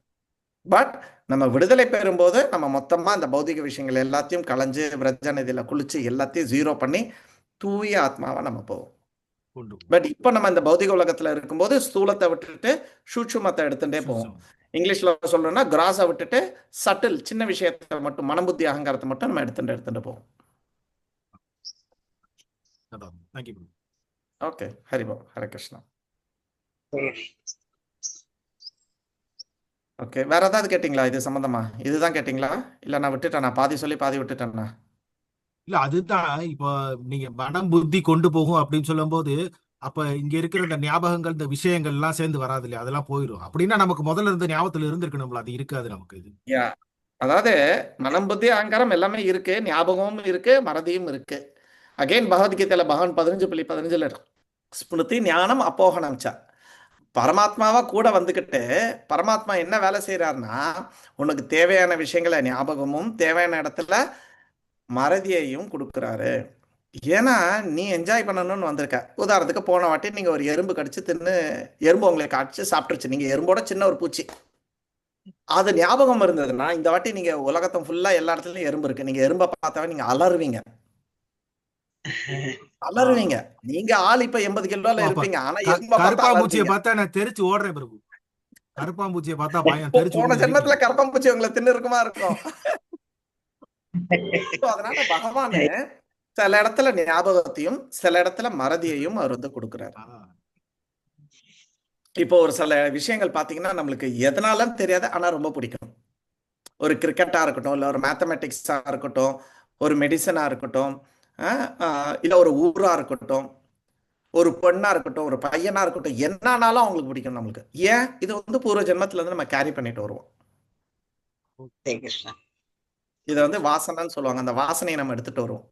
பட் நம்ம விடுதலை பெறும்போது நம்ம மொத்தமா இந்த பௌதிக விஷயங்கள் எல்லாத்தையும் களைஞ்சு விரஜ நதியில குளிச்சு எல்லாத்தையும் ஜீரோ பண்ணி தூய ஆத்மாவா நம்ம போவோம். பட் இப்போ நம்ம இந்த பௌதிக உலகத்துல இருக்கும்போது ஸ்தூலத்தை விட்டுட்டு சூட்சுமத்தை எடுத்துட்டே போவோம். இங்கிலீஷ்ல சொல்லணும்னா கிராஸை விட்டுட்டு சட்டில் சின்ன விஷயத்தை மட்டும், மனபுத்தி அகங்காரத்தை மட்டும் நம்ம எடுத்துட்டு போவோம். ஓகே, ஹரிபோ, ஹரே கிருஷ்ணா. ஓகே, வேற ஏதாவது கேட்டீங்களா இது சம்பந்தமா? இதுதான் கேட்டீங்களா இல்ல நான் விட்டுட்டேனா? பாதி சொல்லி பாதி விட்டுட்டேன்னா? இல்ல அதுதான் இப்போ நீங்க மனம் புத்தி கொண்டு போகும் அப்படின்னு சொல்லும் போது அப்ப இங்க இருக்கிற இந்த ஞாபகங்கள், இந்த விஷயங்கள் எல்லாம் சேர்ந்து வராது இல்லையா, அதெல்லாம் போயிடும். அப்படின்னா நமக்கு முதல்ல இருந்த ஞாபகத்துல இருந்திருக்கணும்ல, அது இருக்காது நமக்கு. இது அதாவது மனம் புத்தி அகங்காரம் எல்லாமே இருக்கு, ஞாபகமும் இருக்கு, மறதியும் இருக்கு. அகைன் பகவத்கீதையில பகவான் 15:15 ஸ்மிருதி ஞானம் அப்போகனம். பரமாத்மாவா கூட வந்துக்கிட்டு பரமாத்மா என்ன வேலை செய்யறாருன்னா உனக்கு தேவையான விஷயங்களை ஞாபகமும் தேவையான இடத்துல மறதியையும் கொடுக்குறாரு. ஏன்னா நீ என்ஜாய் பண்ணணும்னு வந்திருக்க. உதாரணத்துக்கு போன வாட்டி நீங்க ஒரு எறும்பு கடிச்சு தின்னு எறும்பு உங்களை கடிச்சு சாப்பிட்டுருச்சு. நீங்க எறும்போட சின்ன ஒரு பூச்சி, அது ஞாபகம் இருந்ததுன்னா இந்த வாட்டி நீங்க உலகத்தை ஃபுல்லா எல்லா இடத்துலயும் எறும்பு இருக்கு, நீங்க எறும்பை பார்த்தாவே நீங்க அலறுவீங்க. நீங்க ஆள் இப்ப 80 கிலோல இருப்பீங்க, ஆனா கருப்பாம்பூச்சியை பார்த்தா நான் தெரிச்சு ஓடுறேன் பிரபு. கருப்பாம்பூச்சியை பார்த்தா பயம் தெரிச்சு. போன ஜென்மத்துல கருப்பாம்பூச்சி உங்களை தின்னு இருக்குமா இருக்கும். அதனால பகவானு சில இடத்துல ஞாபகத்தையும் சில இடத்துல மறதியையும் அவர் வந்து கொடுக்குறாரு. இப்போ ஒரு சில விஷயங்கள் பாத்தீங்கன்னா நம்மளுக்கு எதனாலும் தெரியாது, ஆனா ரொம்ப பிடிக்கும். ஒரு கிரிக்கெட்டா இருக்கட்டும், இல்ல ஒரு மேத்தமெட்டிக்ஸா இருக்கட்டும், ஒரு மெடிசனா இருக்கட்டும், இல்ல ஒரு ஊரா இருக்கட்டும், ஒரு பெண்ணா இருக்கட்டும், ஒரு பையனா இருக்கட்டும், என்னன்னாலும் அவங்களுக்கு பிடிக்கும் நம்மளுக்கு. ஏன்? இது வந்து பூர்வ ஜென்மத்துல இருந்து நம்ம கேரி பண்ணிட்டு வருவோம். இதை வந்து வாசனைன்னு சொல்லுவாங்க. அந்த வாசனையை நம்ம எடுத்துட்டு வருவோம்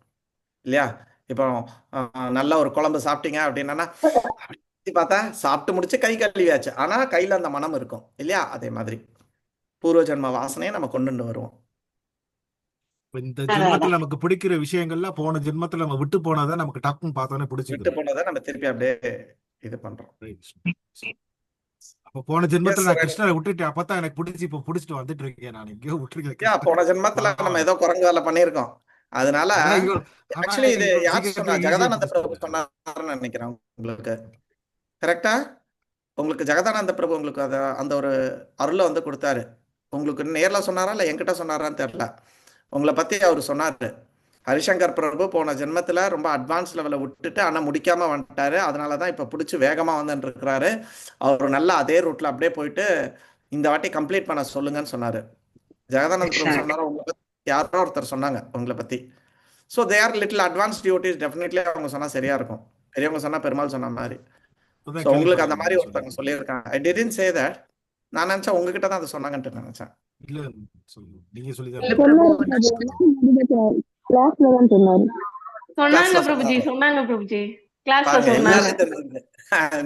இல்லையா? இப்போ நல்ல ஒரு குழம்பு சாப்பிட்டீங்க அப்படின்னா பார்த்தா சாப்பிட்டு முடிச்சு கை கழுவியாச்சு, ஆனா கையில அந்த மனம் இருக்கும் இல்லையா? அதே மாதிரி பூர்வ ஜென்ம வாசனையை நம்ம கொண்டு வருவோம். இந்த ஜென்மத்துல நமக்கு பிடிக்கிற விஷயங்கள்லாம் போன ஜென்மத்துல நம்ம விட்டு போனதான் நமக்கு டக்குன்னு பார்த்தோன்னே பிடிச்சி விட்டு போனதை நம்ம திருப்பி அப்படியே இது பண்றோம். அப்ப போன ஜென்மத்துல நான் கிருஷ்ணரை விட்டுட்டு அப்பதான் எனக்கு பிடிச்சி இப்ப பிடிச்சிட்டு வந்துட்டு இருக்கேன். நான் எங்கேயோ விட்டுருக்கேன். போன ஜென்மத்துல நம்ம ஏதோ குரங்கு வேலை பண்ணியிருக்கோம். அதனால ஆக்சுவலி இது யார் சொன்னா? ஜெகதானந்த பிரபு சொன்னாருன்னு நினைக்கிறேன். உங்களுக்கு கரெக்டா? உங்களுக்கு ஜெகதானந்த பிரபு உங்களுக்கு அந்த ஒரு அருளை வந்து கொடுத்தாரு. உங்களுக்கு நேர்ல சொன்னாரா இல்ல என்கிட்ட சொன்னாரான்னு தெரியல. உங்களை பத்தி அவர் சொன்னாரு. ஹரிசங்கர் பிரபு போன ஜென்மத்துல ரொம்ப அட்வான்ஸ் லெவலில் விட்டுட்டு ஆனா முடிக்காம வந்துட்டாரு. அதனாலதான் இப்ப பிடிச்சி வேகமா வந்துட்டு இருக்கிறாரு. அவர் நல்லா அதே ரூட்ல அப்படியே போயிட்டு இந்த வாட்டி கம்ப்ளீட் பண்ண சொல்லுங்கன்னு சொன்னாரு. ஜெகதானந்த பிரபு சொன்னாரு. உங்களை யாரோ ஒருத்தர் சொன்னாங்க உங்களை பத்தி. So they are little advance duties. Definitely அவங்க சொன்னா சரியா இருக்கும். பெரியவங்க சொன்னா பெருமாள் சொன்ன மாதிரி. ஸோ உங்களுக்கு அந்த மாதிரி ஒருத்தவங்க சொல்லியிருக்காங்க. I didn't say that. நான் நினைச்சேன் உங்ககிட்ட தான் அதை சொன்னாங்கன்ட்டு நினைச்சேன். இல்ல நீங்க சொல்லி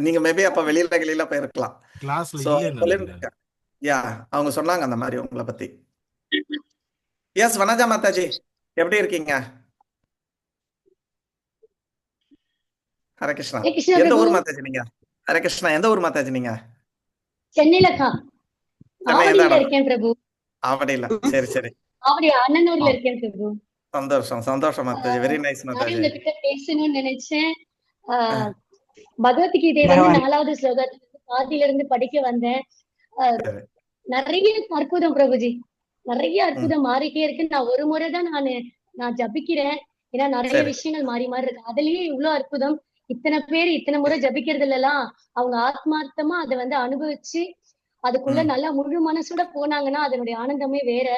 நீங்க மேபி அப்ப வெளியில போயிருக்கலாம். யா, அவங்க சொன்னாங்க அந்த மாதிரி உங்களை பத்தி. எஸ் வனஜா மாதாஜி, எப்படி இருக்கீங்க? ஹரே கிருஷ்ணா. ஹரே கிருஷ்ணா எந்த பிரபு. ஊர் மாதாஜி நீங்க? ஹரே கிருஷ்ணா, எந்த ஊர் மாதாஜி நீங்க? சென்னையிலக்கா சென்னை எந்த ஆவடியில இடம்? இருக்கேன் பிரபு. ஆவடியில. சரி சரி. ஆவடி அண்ணனூர்ல இருக்கேன் பிரபு. சந்தோஷம் சந்தோஷம் மாதாஜி, வெரி நைஸ் நானும் மாதாஜி. உங்ககிட்ட பேசணும்னு நினைச்சேன். பகவத்கீதை வந்து 4வது ஸ்லோகத்துல பாதியில இருந்து படிக்க வந்தேன். சரி. நிறைய அற்புதம் பிரபுஜி, நிறைய அற்புதம் மாறிட்டே இருக்கு. நான் ஒரு முறைதான் நான் ஜபிக்கிறேன். ஏன்னா நிறைய சரி. விஷயங்கள் மாறி மாறி இருக்கு. அதுலயே இவ்வளவு அற்புதம். இத்தனை பேர் இத்தனை முறை ஜபிக்கிறதுல எல்லாம் அவங்க ஆத்மார்த்தமா அதை வந்து அனுபவிச்சு அதுக்குள்ள நல்லா முழு மனசோட போனாங்கன்னா அதனுடைய ஆனந்தமே வேற.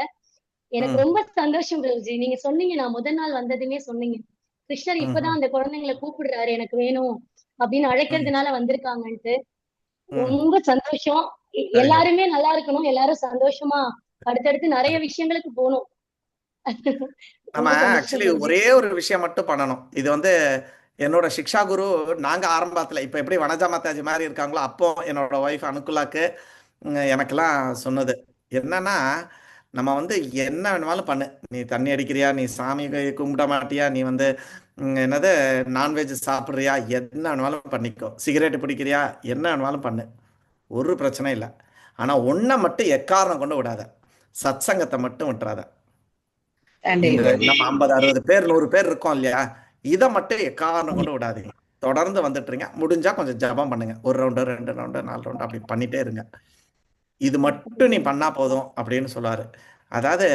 எனக்கு ரொம்ப சந்தோஷம் பிரபுஜி. நீங்க சொன்னீங்க, நான் முதல் நாள் வந்ததுமே சொன்னீங்க, கிருஷ்ணர் இப்பதான் அந்த குழந்தைங்களை கூப்பிடுறாரு, எனக்கு வேணும் அப்படின்னு அழைக்கிறதுனால வந்திருக்காங்கன்ட்டு. ரொம்ப சந்தோஷம். எல்லாருமே நல்லா இருக்கணும், எல்லாரும் சந்தோஷமா அடுத்தடுத்து நிறைய விஷயங்களுக்கு போகணும். நம்ம ஆக்சுவலி ஒரே ஒரு விஷயம் மட்டும் பண்ணணும். இது வந்து என்னோட சிக்ஷா குரு, நாங்க ஆரம்பத்துல இப்ப எப்படி வனஜா மாதாஜி மாதிரி இருக்காங்களோ அப்போ என்னோட ஒய்ஃப் அனுகுலாக்கு எனக்கெல்லாம் சொன்னது என்னன்னா, நம்ம வந்து என்ன வேணுமாலும் பண்ணு. நீ தண்ணி அடிக்கிறியா, நீ சாமி கும்பிட மாட்டியா, நீ வந்து என்னது நான்வெஜ் சாப்பிட்றியா, என்ன வேணுமாலும் பண்ணிக்கோ, சிகரெட்டு பிடிக்கிறியா, என்ன வேணுமாலும் பண்ணு, ஒரு பிரச்சனை இல்லை. ஆனால் ஒன்றை மட்டும் எக்காரணம் கொண்டு விடாத, சத் சங்கத்தை மட்டும் விட்டுறாத. இந்த நம்ம 50-60 பேர் 100 பேர் இருக்கோம் இல்லையா, இதை மட்டும் எக்காரணம் கொண்டு விடாதீங்க. தொடர்ந்து வந்துட்டுருங்க. முடிஞ்சா கொஞ்சம் ஜபம் பண்ணுங்க, 1 ரவுண்டு 2 ரவுண்டு 4 ரவுண்டு அப்படி பண்ணிட்டே இருங்க. இது மட்டும் நீ பண்ணா போதும் அப்படின்னு சொல்லுவாரு. அதாவது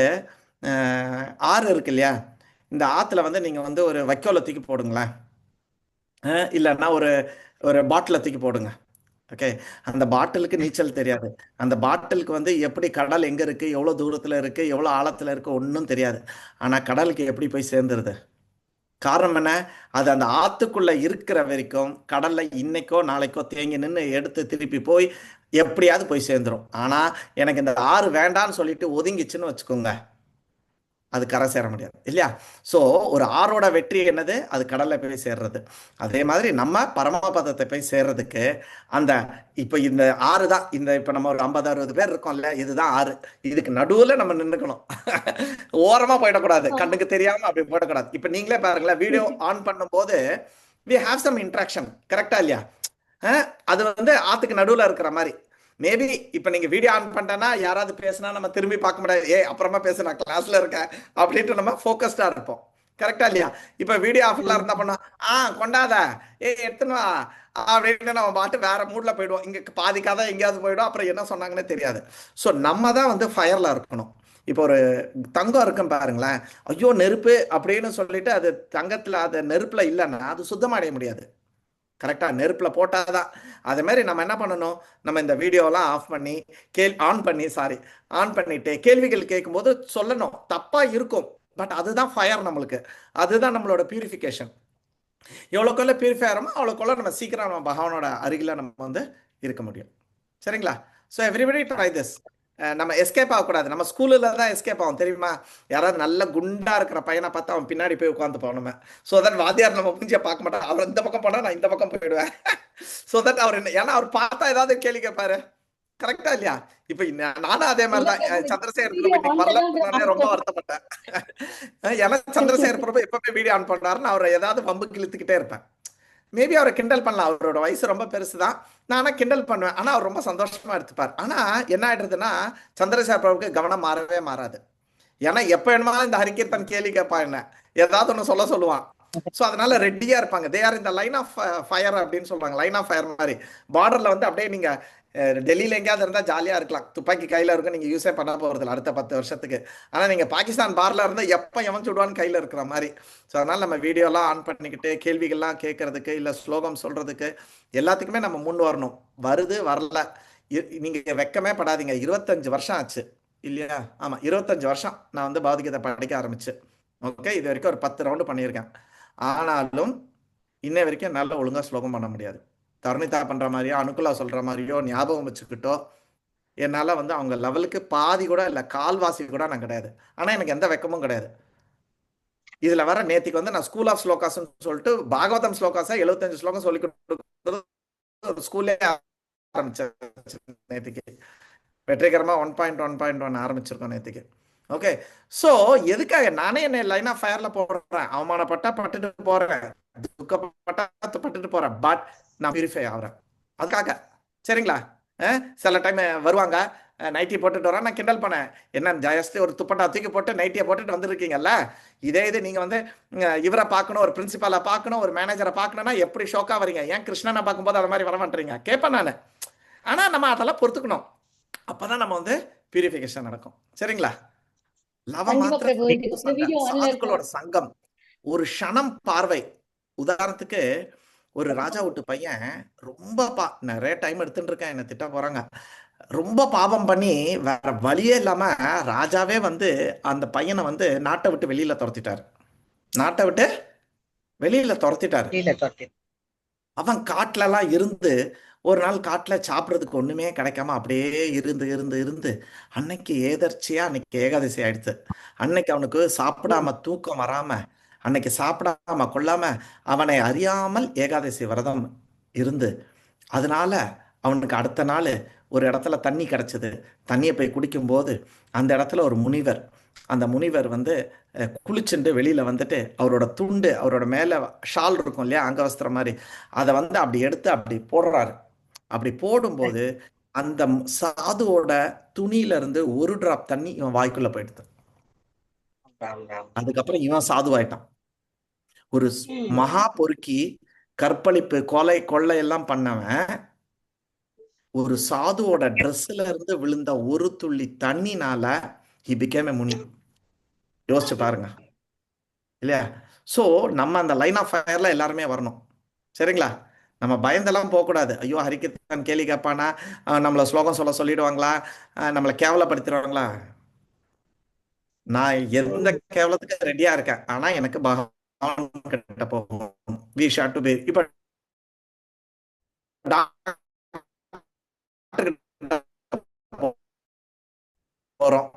ஆறு இருக்கு இல்லையா, இந்த ஆத்துல வந்து நீங்க வந்து ஒரு வைக்கோலை தூக்கி போடுங்களேன், இல்லைன்னா ஒரு ஒரு பாட்டிலை தூக்கி போடுங்க. ஓகே, அந்த பாட்டிலுக்கு நீச்சல் தெரியாது. அந்த பாட்டிலுக்கு வந்து எப்படி கடல் எங்க இருக்கு, எவ்வளவு தூரத்துல இருக்கு, எவ்வளவு ஆழத்துல இருக்கு, ஒன்றும் தெரியாது. ஆனா கடலுக்கு எப்படி போய் சேர்ந்துருது? காரணம் என்ன? அது அந்த ஆத்துக்குள்ள இருக்கிற வரைக்கும் கடல்ல இன்னைக்கோ நாளைக்கோ தேங்கி நின்று எடுத்து திருப்பி போய் எப்படியாவது போய் சேர்ந்துரும். ஆனா எனக்கு இந்த ஆறு வேண்டான்னு சொல்லிட்டு ஒதுங்கிச்சுன்னு வச்சுக்கோங்க, அது கரை சேர முடியாது இல்லையா? ஸோ ஒரு ஆறோட வெற்றி என்னது? அது கடல்ல போய் சேர்றது. அதே மாதிரி நம்ம பரமபதத்தை போய் சேர்றதுக்கு அந்த இப்போ இந்த ஆறு தான். இந்த இப்போ நம்ம ஒரு 50-60 பேர் இருக்கோம்ல, இதுதான் ஆறு. இதுக்கு நடுவில் நம்ம நின்றுக்கணும். ஓரமா போயிடக்கூடாது, கண்ணுக்கு தெரியாம அப்படி போயிடக்கூடாது. இப்போ நீங்களே பாருங்களேன், வீடியோ ஆன் பண்ணும்போது we have some interaction, கரெக்டா இல்லையா? அது வந்து ஆத்துக்கு நடுவில் இருக்கிற மாதிரி. மேபி இப்போ நீங்க வீடியோ ஆன் பண்ணிட்டேன்னா யாராவது பேசினா நம்ம திரும்பி பார்க்க முடியாது, அப்புறமா பேச நான் கிளாஸ்ல இருக்கேன் அப்படின்ட்டு நம்ம ஃபோக்கஸ்டா இருப்போம், கரெக்டா இல்லையா? இப்ப வீடியோ ஆஃப்ல இருந்தா பண்ணோம், கொண்டாத எடுத்துன்னு வா அப்படின்னு நம்ம பாட்டு வேற மூட்ல போயிடுவோம். இங்க பாதி கதை எங்கேயாவது போயிடும், அப்புறம் என்ன சொன்னாங்கன்னே தெரியாது. ஸோ நம்ம தான் வந்து ஃபயர்ல இருக்கணும். இப்போ ஒரு தங்கம் இருக்குன்னு பாருங்களேன், ஐயோ நெருப்பு அப்படின்னு சொல்லிட்டு அது தங்கத்துல அது நெருப்புல இல்லைன்னா அது சுத்தமடைய முடியாது, கரெக்டா? நெருப்புல போட்டாதான். அதே மாதிரி நம்ம என்ன பண்ணணும், நம்ம இந்த வீடியோலாம் ஆஃப் பண்ணி ஆன் பண்ணிட்டு கேள்விகள் கேட்கும்போது சொல்லணும். தப்பா இருக்கும், பட் அதுதான் ஃபயர் நம்மளுக்கு, அதுதான் நம்மளோட பியூரிஃபிகேஷன். எவ்வளோக்குள்ள பியூரிஃபை ஆகிறோமோ அவ்வளோக்குள்ள நம்ம சீக்கிரம் நம்ம பகவானோட அருகில நம்ம வந்து இருக்க முடியும். சரிங்களா? So everybody try this. நம்ம எஸ்கேப் ஆகக்கூடாது. நம்ம ஸ்கூலில் தான் எஸ்கேப் ஆகும், தெரியுமா? யாராவது நல்ல குண்டா இருக்கிற பையனை பார்த்தா அவன் பின்னாடி போய் உட்காந்து போனோமே. ஸோ தட் வாத்தியார் நம்ம புரிஞ்சிய பார்க்க மாட்டோம், அவர் இந்த பக்கம் போனா நான் இந்த பக்கம் போயிடுவேன். ஸோ தட் அவர் என்ன, ஏன்னா அவர் பார்த்தா ஏதாவது கேள்வி கேட்பாரு, கரெக்டா இல்லையா? இப்ப நானும் அதே மாதிரிதான் சந்திரசேகர் வரல ரொம்ப வருத்தப்பட்டேன். ஏன்னா சந்திரசேகர் பிரபு எப்பவுமே வீடியோ ஆன் பண்றாருன்னு அவரை ஏதாவது வம்புக்கு இழுத்துக்கிட்டே இருப்பேன். மேபி அவரை கிண்டல் பண்ணலாம், அவரோட வயசு ரொம்ப பெருசுதான், நானா கிண்டல் பண்ணுவேன். ஆனா அவர் ரொம்ப சந்தோஷமா எடுத்துப்பார். ஆனா என்ன ஆயிடுதுன்னா சந்திரசேகர் பிரபுக்கு கவனம் மாறவே மாறாது. ஏன்னா எப்ப வேணுமாலும் இந்த ஹரிகீர்த்தன் கேள்வி கேட்பான், என்ன ஏதாவது ஒண்ணு சொல்லுவான். ஸோ அதனால ரெடியா இருப்பாங்க. தே ஆர் இந்த லைன் ஆஃப் ஃபயர் அப்படின்னு சொல்றாங்க, லைன் ஆஃப் ஃபயர் மாதிரி. பார்டர்ல வந்து அப்படியே நீங்க டெல்லியில எங்கேயாவது இருந்தா ஜாலியா இருக்கலாம், துப்பாக்கி கையில இருக்கும், நீங்க யூஸே பண்ண போறதில்ல அடுத்த 10 வருஷத்துக்கு. ஆனா நீங்க பாகிஸ்தான் பார்ல இருந்தா எப்ப எவன் சுடுவான்னு கையில இருக்கிற மாதிரி. ஸோ அதனால நம்ம வீடியோலாம் ஆன் பண்ணிக்கிட்டு கேள்விகள்லாம் கேட்கறதுக்கு இல்ல ஸ்லோகம் சொல்றதுக்கு எல்லாத்துக்குமே நம்ம முன் வரணும். வருது வரல நீங்க வெக்கமே படாதீங்க. 25 வருஷம் ஆச்சு இல்லையா? ஆமா, 25 வருஷம் நான் வந்து பகவத்கீதை படிக்க ஆரம்பிச்சு. ஓகே, இது வரைக்கும் ஒரு 10 ரவுண்டு பண்ணியிருக்கேன். ஆனாலும் இன்ன வரைக்கும் நல்ல ஒழுங்கா ஸ்லோகம் பண்ண முடியாது. தருணிதா பண்ற மாதிரியோ அனுகுலா சொல்ற மாதிரியோ ஞாபகம் வச்சுக்கிட்டோ என்னால வந்து அவங்க லெவலுக்கு பாதி கூட இல்ல, கால்வாசி கூட நான் கிடையாது. ஆனா எனக்கு எந்த வெக்கமும் கிடையாது. இதுல வர நேத்திக்கு வந்து நான் ஸ்கூல் ஆஃப் ஸ்லோகாஸ் சொல்லிட்டு பாகவதம் ஸ்லோகாஸா 75 ஸ்லோகம் சொல்லி கொடுத்து ஸ்கூல்லே ஆரம்பிச்சேன் நேத்திக்கு. வெற்றிகரமாக 1.1.1 ஆரம்பிச்சிருக்கோம் நேற்றுக்கு. ஓகே, ஸோ எதுக்காக நானே என்ன லைன் ஆஃப் ஃபயரில் போடுறேன், அவமானப்பட்டா பட்டுட்டு போகிறேன், துக்கப்பட்டா பட்டுட்டு போகிறேன், பட் நான் பியூரிஃபை ஆகிறேன் அதுக்காக. சரிங்களா? சில டைம் வருவாங்க நைட்டி போட்டுட்டு வரேன், நான் கிண்டல் பண்ணேன், என்ன ஜஸ்ட் ஒரு துப்பட்டா தூக்கி போட்டு நைட்டியை போட்டுட்டு வந்துருக்கீங்கல்ல, இதே இது நீங்கள் வந்து இவரை பார்க்கணும், ஒரு பிரின்சிபாலை பார்க்கணும், ஒரு மேனேஜரை பார்க்கணும்னா எப்படி ஷோக்காக வரீங்க, ஏன் கிருஷ்ணனை பார்க்கும்போது அது மாதிரி வர மாட்டேறீங்க கேட்பேன் நான். ஆனால் நம்ம அதெல்லாம் பொறுத்துக்கணும், அப்பதான் நம்ம வந்து பியூரிஃபிகேஷன் நடக்கும். சரிங்களா? லவ கண்டிப்பா மாத்திர பிரபு. இந்த வீடியோ ஆன்ல சாதுக்களோட இருக்கும். சங்கம், ஒரு க்ஷணம் பார்வை. உதாரணத்துக்கு ஒரு ராஜா வீட்டு பையன் ரொம்ப நிறைய டைம் எடுத்துட்டு இருக்கேன், என்ன திட்ட போறாங்க, ரொம்ப பாவம் பண்ணி வேற வழியே இல்லாம ராஜாவே வந்து அந்த பையனை வந்து நாட்டை விட்டு வெளியில துரத்திட்டாரு. நாட்டை விட்டு வெளியில துரத்திட்டாரு. கீழே தொட்டி. அவன் காட்டுல எல்லாம் இருந்து ஒரு நாள் காட்டுல சாப்பிட்றதுக்கு ஒண்ணுமே கிடைக்காம அப்படியே இருந்து இருந்து இருந்து அன்னைக்கு ஏதர்ச்சியா அன்னைக்கு ஏகாதசி ஆயிடுச்சு. அன்னைக்கு அவனுக்கு சாப்பிடாம தூக்கம் வராம, அன்னைக்கு சாப்பிடாம கொள்ளாம அவனை அறியாமல் ஏகாதசி விரதம் இருந்து, அதனால அவனுக்கு அடுத்த நாள் ஒரு இடத்துல தண்ணி கிடைச்சது. தண்ணியை போய் குடிக்கும்போது அந்த இடத்துல ஒரு முனிவர், அந்த முனிவர் வந்து குளிச்சுட்டு வெளியில வந்துட்டு அவரோட துண்டு, அவரோட மேல ஷால் இருக்கும் இல்லையா, அங்கவஸ்திரம் மாதிரி, அதை வந்து அப்படி எடுத்து அப்படி போடுறாரு. அப்படி போடும்போது அந்த சாதுவோட துணியில இருந்து ஒரு டிராப் தண்ணி இவன் வாய்க்குள்ள போயிடுது. அதுக்கப்புறம் இவன் சாதுவாயிட்டான். ஒரு மகா பொறுக்கி, கற்பழிப்பு, கொலை கொள்ளை எல்லாம் பண்ணவன் ஒரு சாதுவோட ட்ரெஸ்ல இருந்து விழுந்த ஒரு துள்ளி தண்ணினால he became a முனி. யோசிச்சு பாருங்க இல்லையா? ஸோ நம்ம அந்த லைன் ஆஃப் ஃபயர்ல எல்லாருமே வரணும். சரிங்களா? நம்ம பயந்தெல்லாம் போகக்கூடாது. ஐயோ ஹரிக்கிருத்தன் கேள்வி கேட்பானா, நம்மளை ஸ்லோகம் சொல்லிடுவாங்களா, நம்மளை கேவலப்படுத்திடுவாங்களா. நான் எந்த கேவலத்துக்கு ரெடியா இருக்கேன், ஆனா எனக்கு பகவான் கிட்ட போகணும். We ought to be. இப்ப போறோம்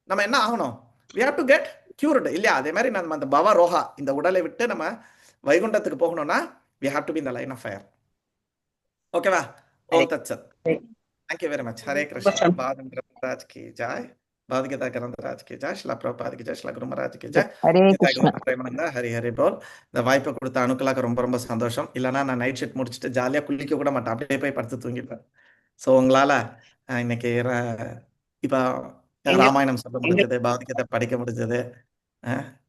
நம்ம என்ன ஆகணும், we have to get cured இல்லையா? அதே மாதிரி நம்ம அந்த பவ ரோஹா, இந்த உடலை விட்டு நம்ம வைகுண்டத்துக்கு போகணும்னா we have to be in the line of fire. ஓகேவா? ஓம் தத் சத். Thank you very much. Hare Krishna. பாதம் கிரந்தராஜ் கி ஜாய், பாதகீதா கிரந்தராஜ் கி ஜாய், ஸ்ரீல பிரபுபாத் கி ஜாய், ஸ்ரீல குரு மகாராஜ் கி ஜாய். ஹரே கிருஷ்ணா. பிரேமானந்தா. ஹரி ஹரி போல். இந்த வாய்ப்பை கொடுத்த அணுக்களாக ரொம்ப ரொம்ப சந்தோஷம். இல்லைன்னா நான் நைட் ஷிஃப்ட் முடிச்சுட்டு ஜாலியாக குளிக்க கூட மாட்டேன், அப்படியே போய் படுத்து தூங்கிப்பேன். ஸோ உங்களால் இன்னைக்கு இப்போ ராமாயணம் சொல்ல முடிஞ்சது, பகவத்கீதை படிக்க முடிஞ்சது.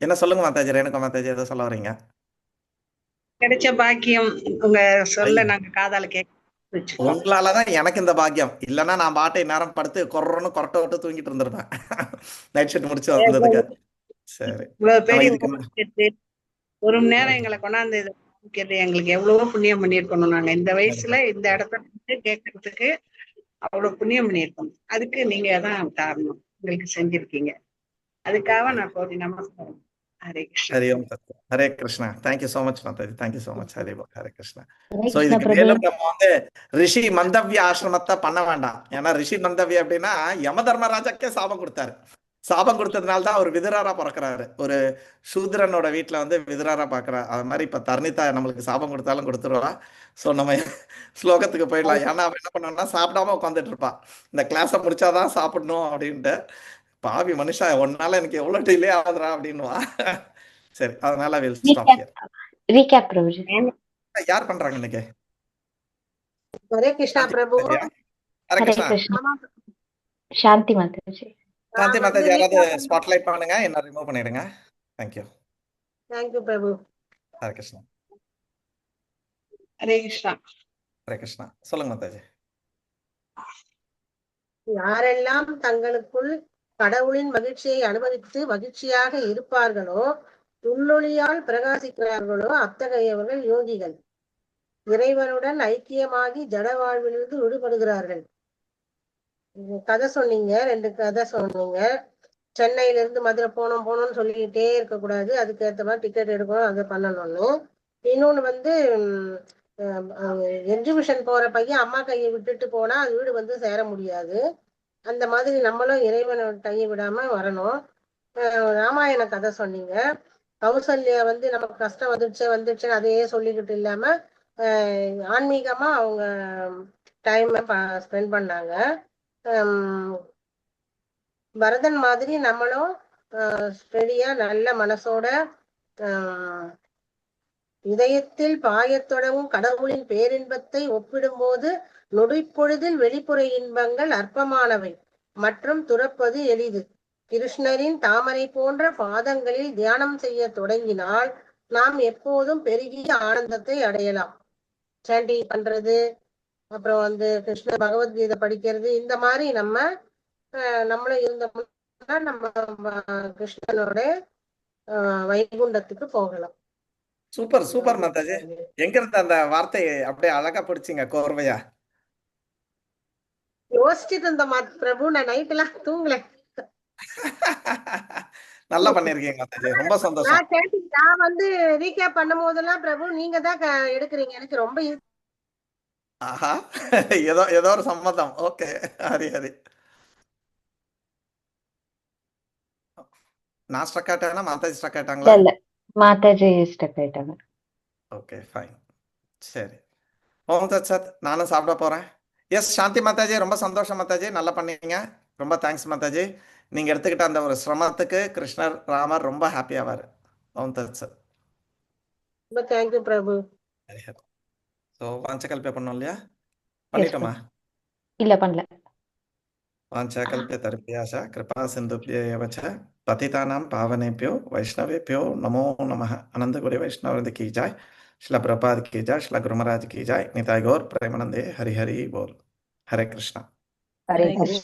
என்ன சொல்லுங்க மாதாஜி, ரேணுகா மாதாஜி, ஏதோ சொல்ல வரீங்க? கிடைச்ச பாக்கியம் உங்க சொல்ல நாங்க காதால கேட்க. உங்களாலதான் எனக்கு இந்த பாக்கியம். இல்லைன்னா நான் பாட்டை நேரம் படுத்து கொரோன்னு கொரட்டை விட்டு தூங்கிட்டு இருந்திருப்பேன் நைட் ஷிஃப்ட் முடிச்சு வந்ததுக்கு. சரி, இவ்வளவு பெரிய ஒரு மணி நேரம் எங்களை கொண்டாந்து எங்களுக்கு எவ்வளவோ புண்ணியம் பண்ணியிருக்கணும். நாங்க இந்த வயசுல இந்த இடத்துல கேட்கறதுக்கு அவ்வளவு புண்ணியம் பண்ணியிருக்கணும். அதுக்கு நீங்க தான் காரணம், உங்களுக்கு செஞ்சிருக்கீங்க. அதுக்காக நான் கோடி நமஸ்காரம். ஹரே கிருஷ்ணா. ஹரி ஓம் தத். Hare Krishna. Thank you so much Mataji, thank you so much. Hari Hare Krishna. So இதுக்கு மேலும் நம்ம வந்து ரிஷி மந்தவ்ய ஆசிரமத்தை பண்ண வேண்டாம். ஏன்னா ரிஷி மந்தவ்ய அப்படின்னா யம தர்மராஜாக்கே சாபம் கொடுத்தாரு. சாபம் கொடுத்ததுனால தான் அவர் விதுராரா பிறக்கிறாரு. ஒரு சூத்ரனோட வீட்டுல வந்து விதுராரா பாக்குறாரு. அது மாதிரி இப்ப தர்ணிதா நம்மளுக்கு சாபம் கொடுத்தாலும் கொடுத்துருவா. ஸோ நம்ம ஸ்லோகத்துக்கு போயிடலாம். ஏன்னா அவன் என்ன பண்ணோம்னா சாப்பிடாம உட்காந்துட்டு இருப்பான், இந்த கிளாஸை முடிச்சாதான் சாப்பிடணும் அப்படின்ட்டு. பாவி மனுஷா, ஒன்னால எனக்கு எவ்வளவு டிலே ஆகுதுரா அப்படின்னுவா. சரி, அதனால யார் பண்றாங்க இன்னைக்கு? ஹரே கிருஷ்ணா பிரபு. ஹரே கிருஷ்ணா. சாந்தி மாதாஜி. சாந்தி மாதாஜி யாராவது ஸ்பாட்லைட் பண்ணுங்க, என்ன ரிமூவ் பண்ணிடுங்க. தேங்க்யூ. தேங்க்யூ பிரபு. ஹரே கிருஷ்ணா. ஹரே கிருஷ்ணா. ஹரே கிருஷ்ணா. சொல்லுங்க மாதாஜி. யாரெல்லாம் தங்களுக்குள் கடவுளின் மகிழ்ச்சியை அனுபவித்து மகிழ்ச்சியாக இருப்பார்களோ, உள்ளொளியால் பிரகாசிக்கிறார்களோ, அத்தகையவர்கள் யோகிகள். இறைவனுடன் ஐக்கியமாகி ஜட வாழ்விலிருந்து விடுபடுகிறார்கள். கதை சொன்னீங்க, 2 கதை சொன்னீங்க. சென்னையில இருந்து மதுரை போனோம்னு சொல்லிக்கிட்டே இருக்கக்கூடாது, அதுக்கு ஏற்ற மாதிரி டிக்கெட் எடுக்கணும், அதை பண்ணணும்னு. இன்னொன்னு வந்து எக்ஸிபிஷன் போற பையன் அம்மா கையை விட்டுட்டு போனா அது வீடு வந்து சேர முடியாது. அந்த மாதிரி நம்மளும் இறைவனை கையை விடாம வரணும். ராமாயண கதை சொன்னீங்க. கௌசல்யா வந்து நமக்கு கஷ்டம் வந்துடுச்சுன்னு அதையே சொல்லிக்கிட்டு இல்லாம ஆன்மீகமா அவங்க டைம் ஸ்பெண்ட் பண்ணாங்க. பரதன் மாதிரி நம்மளும் ஸ்டெடியா நல்ல மனசோட இதயத்தில் பாயத்தொடவும் கடவுளின் பேரின்பத்தை ஒப்பிடும்போது நொடிப்பொழுதில் வெளிப்புற இன்பங்கள் அற்பமானவை மற்றும் துறப்பது எளிது. கிருஷ்ணரின் தாமரை போன்ற பாதங்களில் தியானம் செய்ய தொடங்கினால் நாம் எப்போதும் பெருகிய ஆனந்தத்தை அடையலாம். சாண்டிங் பண்றது, அப்புறம் கிருஷ்ண பகவத்கீதை படிக்கிறது, இந்த மாதிரி நம்மளும் இருந்தோம்னா நம்ம கிருஷ்ணனோட வைகுண்டத்துக்கு போகலாம். Super super Mataji. எங்க இருந்து அந்த வார்த்தையை அப்படியே அழகா பிடிச்சிங்க கோர்வையா? யோசிச்சுட்டு இருந்த பிரபு, நான் நைட் எல்லாம் தூங்கல. நல்லா பண்ணிருக்கீங்க மாதாஜி, ரொம்ப சந்தோஷம். நான் ரீகேப் பண்ணும் போதெல்லாம் பிரபு நீங்க தான் எடுக்கிறீங்க. எனக்கு ரொம்ப ஆஹா, ஏதோ ஏதோ ஒரு சம்மதம். ஓகே, ஹரி ஹரி. நான் ஸ்ட்ரக் ஆயிட்டேன்னா மாதாஜி ஸ்ட்ரக் ஆயிட்டாங்களா? இல்ல மாதாஜி ஸ்டக் ஆயிட்டாங்க. ஓகே ஃபைன், சரி. ஓம் தத் சத். நானும் சாப்பிட போறேன். எஸ் சாந்தி மாதாஜி, ரொம்ப சந்தோஷம் மாதாஜி, நல்லா பண்ணீங்க. ரொம்ப தேங்க்ஸ் மாதாஜி. நீங்க எடுத்துக்கிட்ட அந்த ஒரு சிரமத்துக்கு கிருஷ்ணர் ராமர் ரொம்ப ஹாப்பி ஆவாரு. ஓம் தத் சத். தேங்க்யூ பிரபு. ஸோ வாஞ்சகல்பே பண்ணோம் இல்லையா? பண்ணிட்டோமா? இல்ல பண்ணல. வாஞ்சகல்பே தர்பியாச கிருபா சிந்துப்ய ஏவச்ச பதிதானாம் பாவனேபியோ வைஷ்ணவேபியோ நமோ நமः. அனந்த குரு வைஷ்ணவ की जय, श्रील प्रभुपाद की जय, श्रील गुरु महाराज की जय, निताई गौर प्रेमानंदे, हरि हरि बोल. हरे कृष्णा. ஹரே ஹரே கிருஷ்ணா.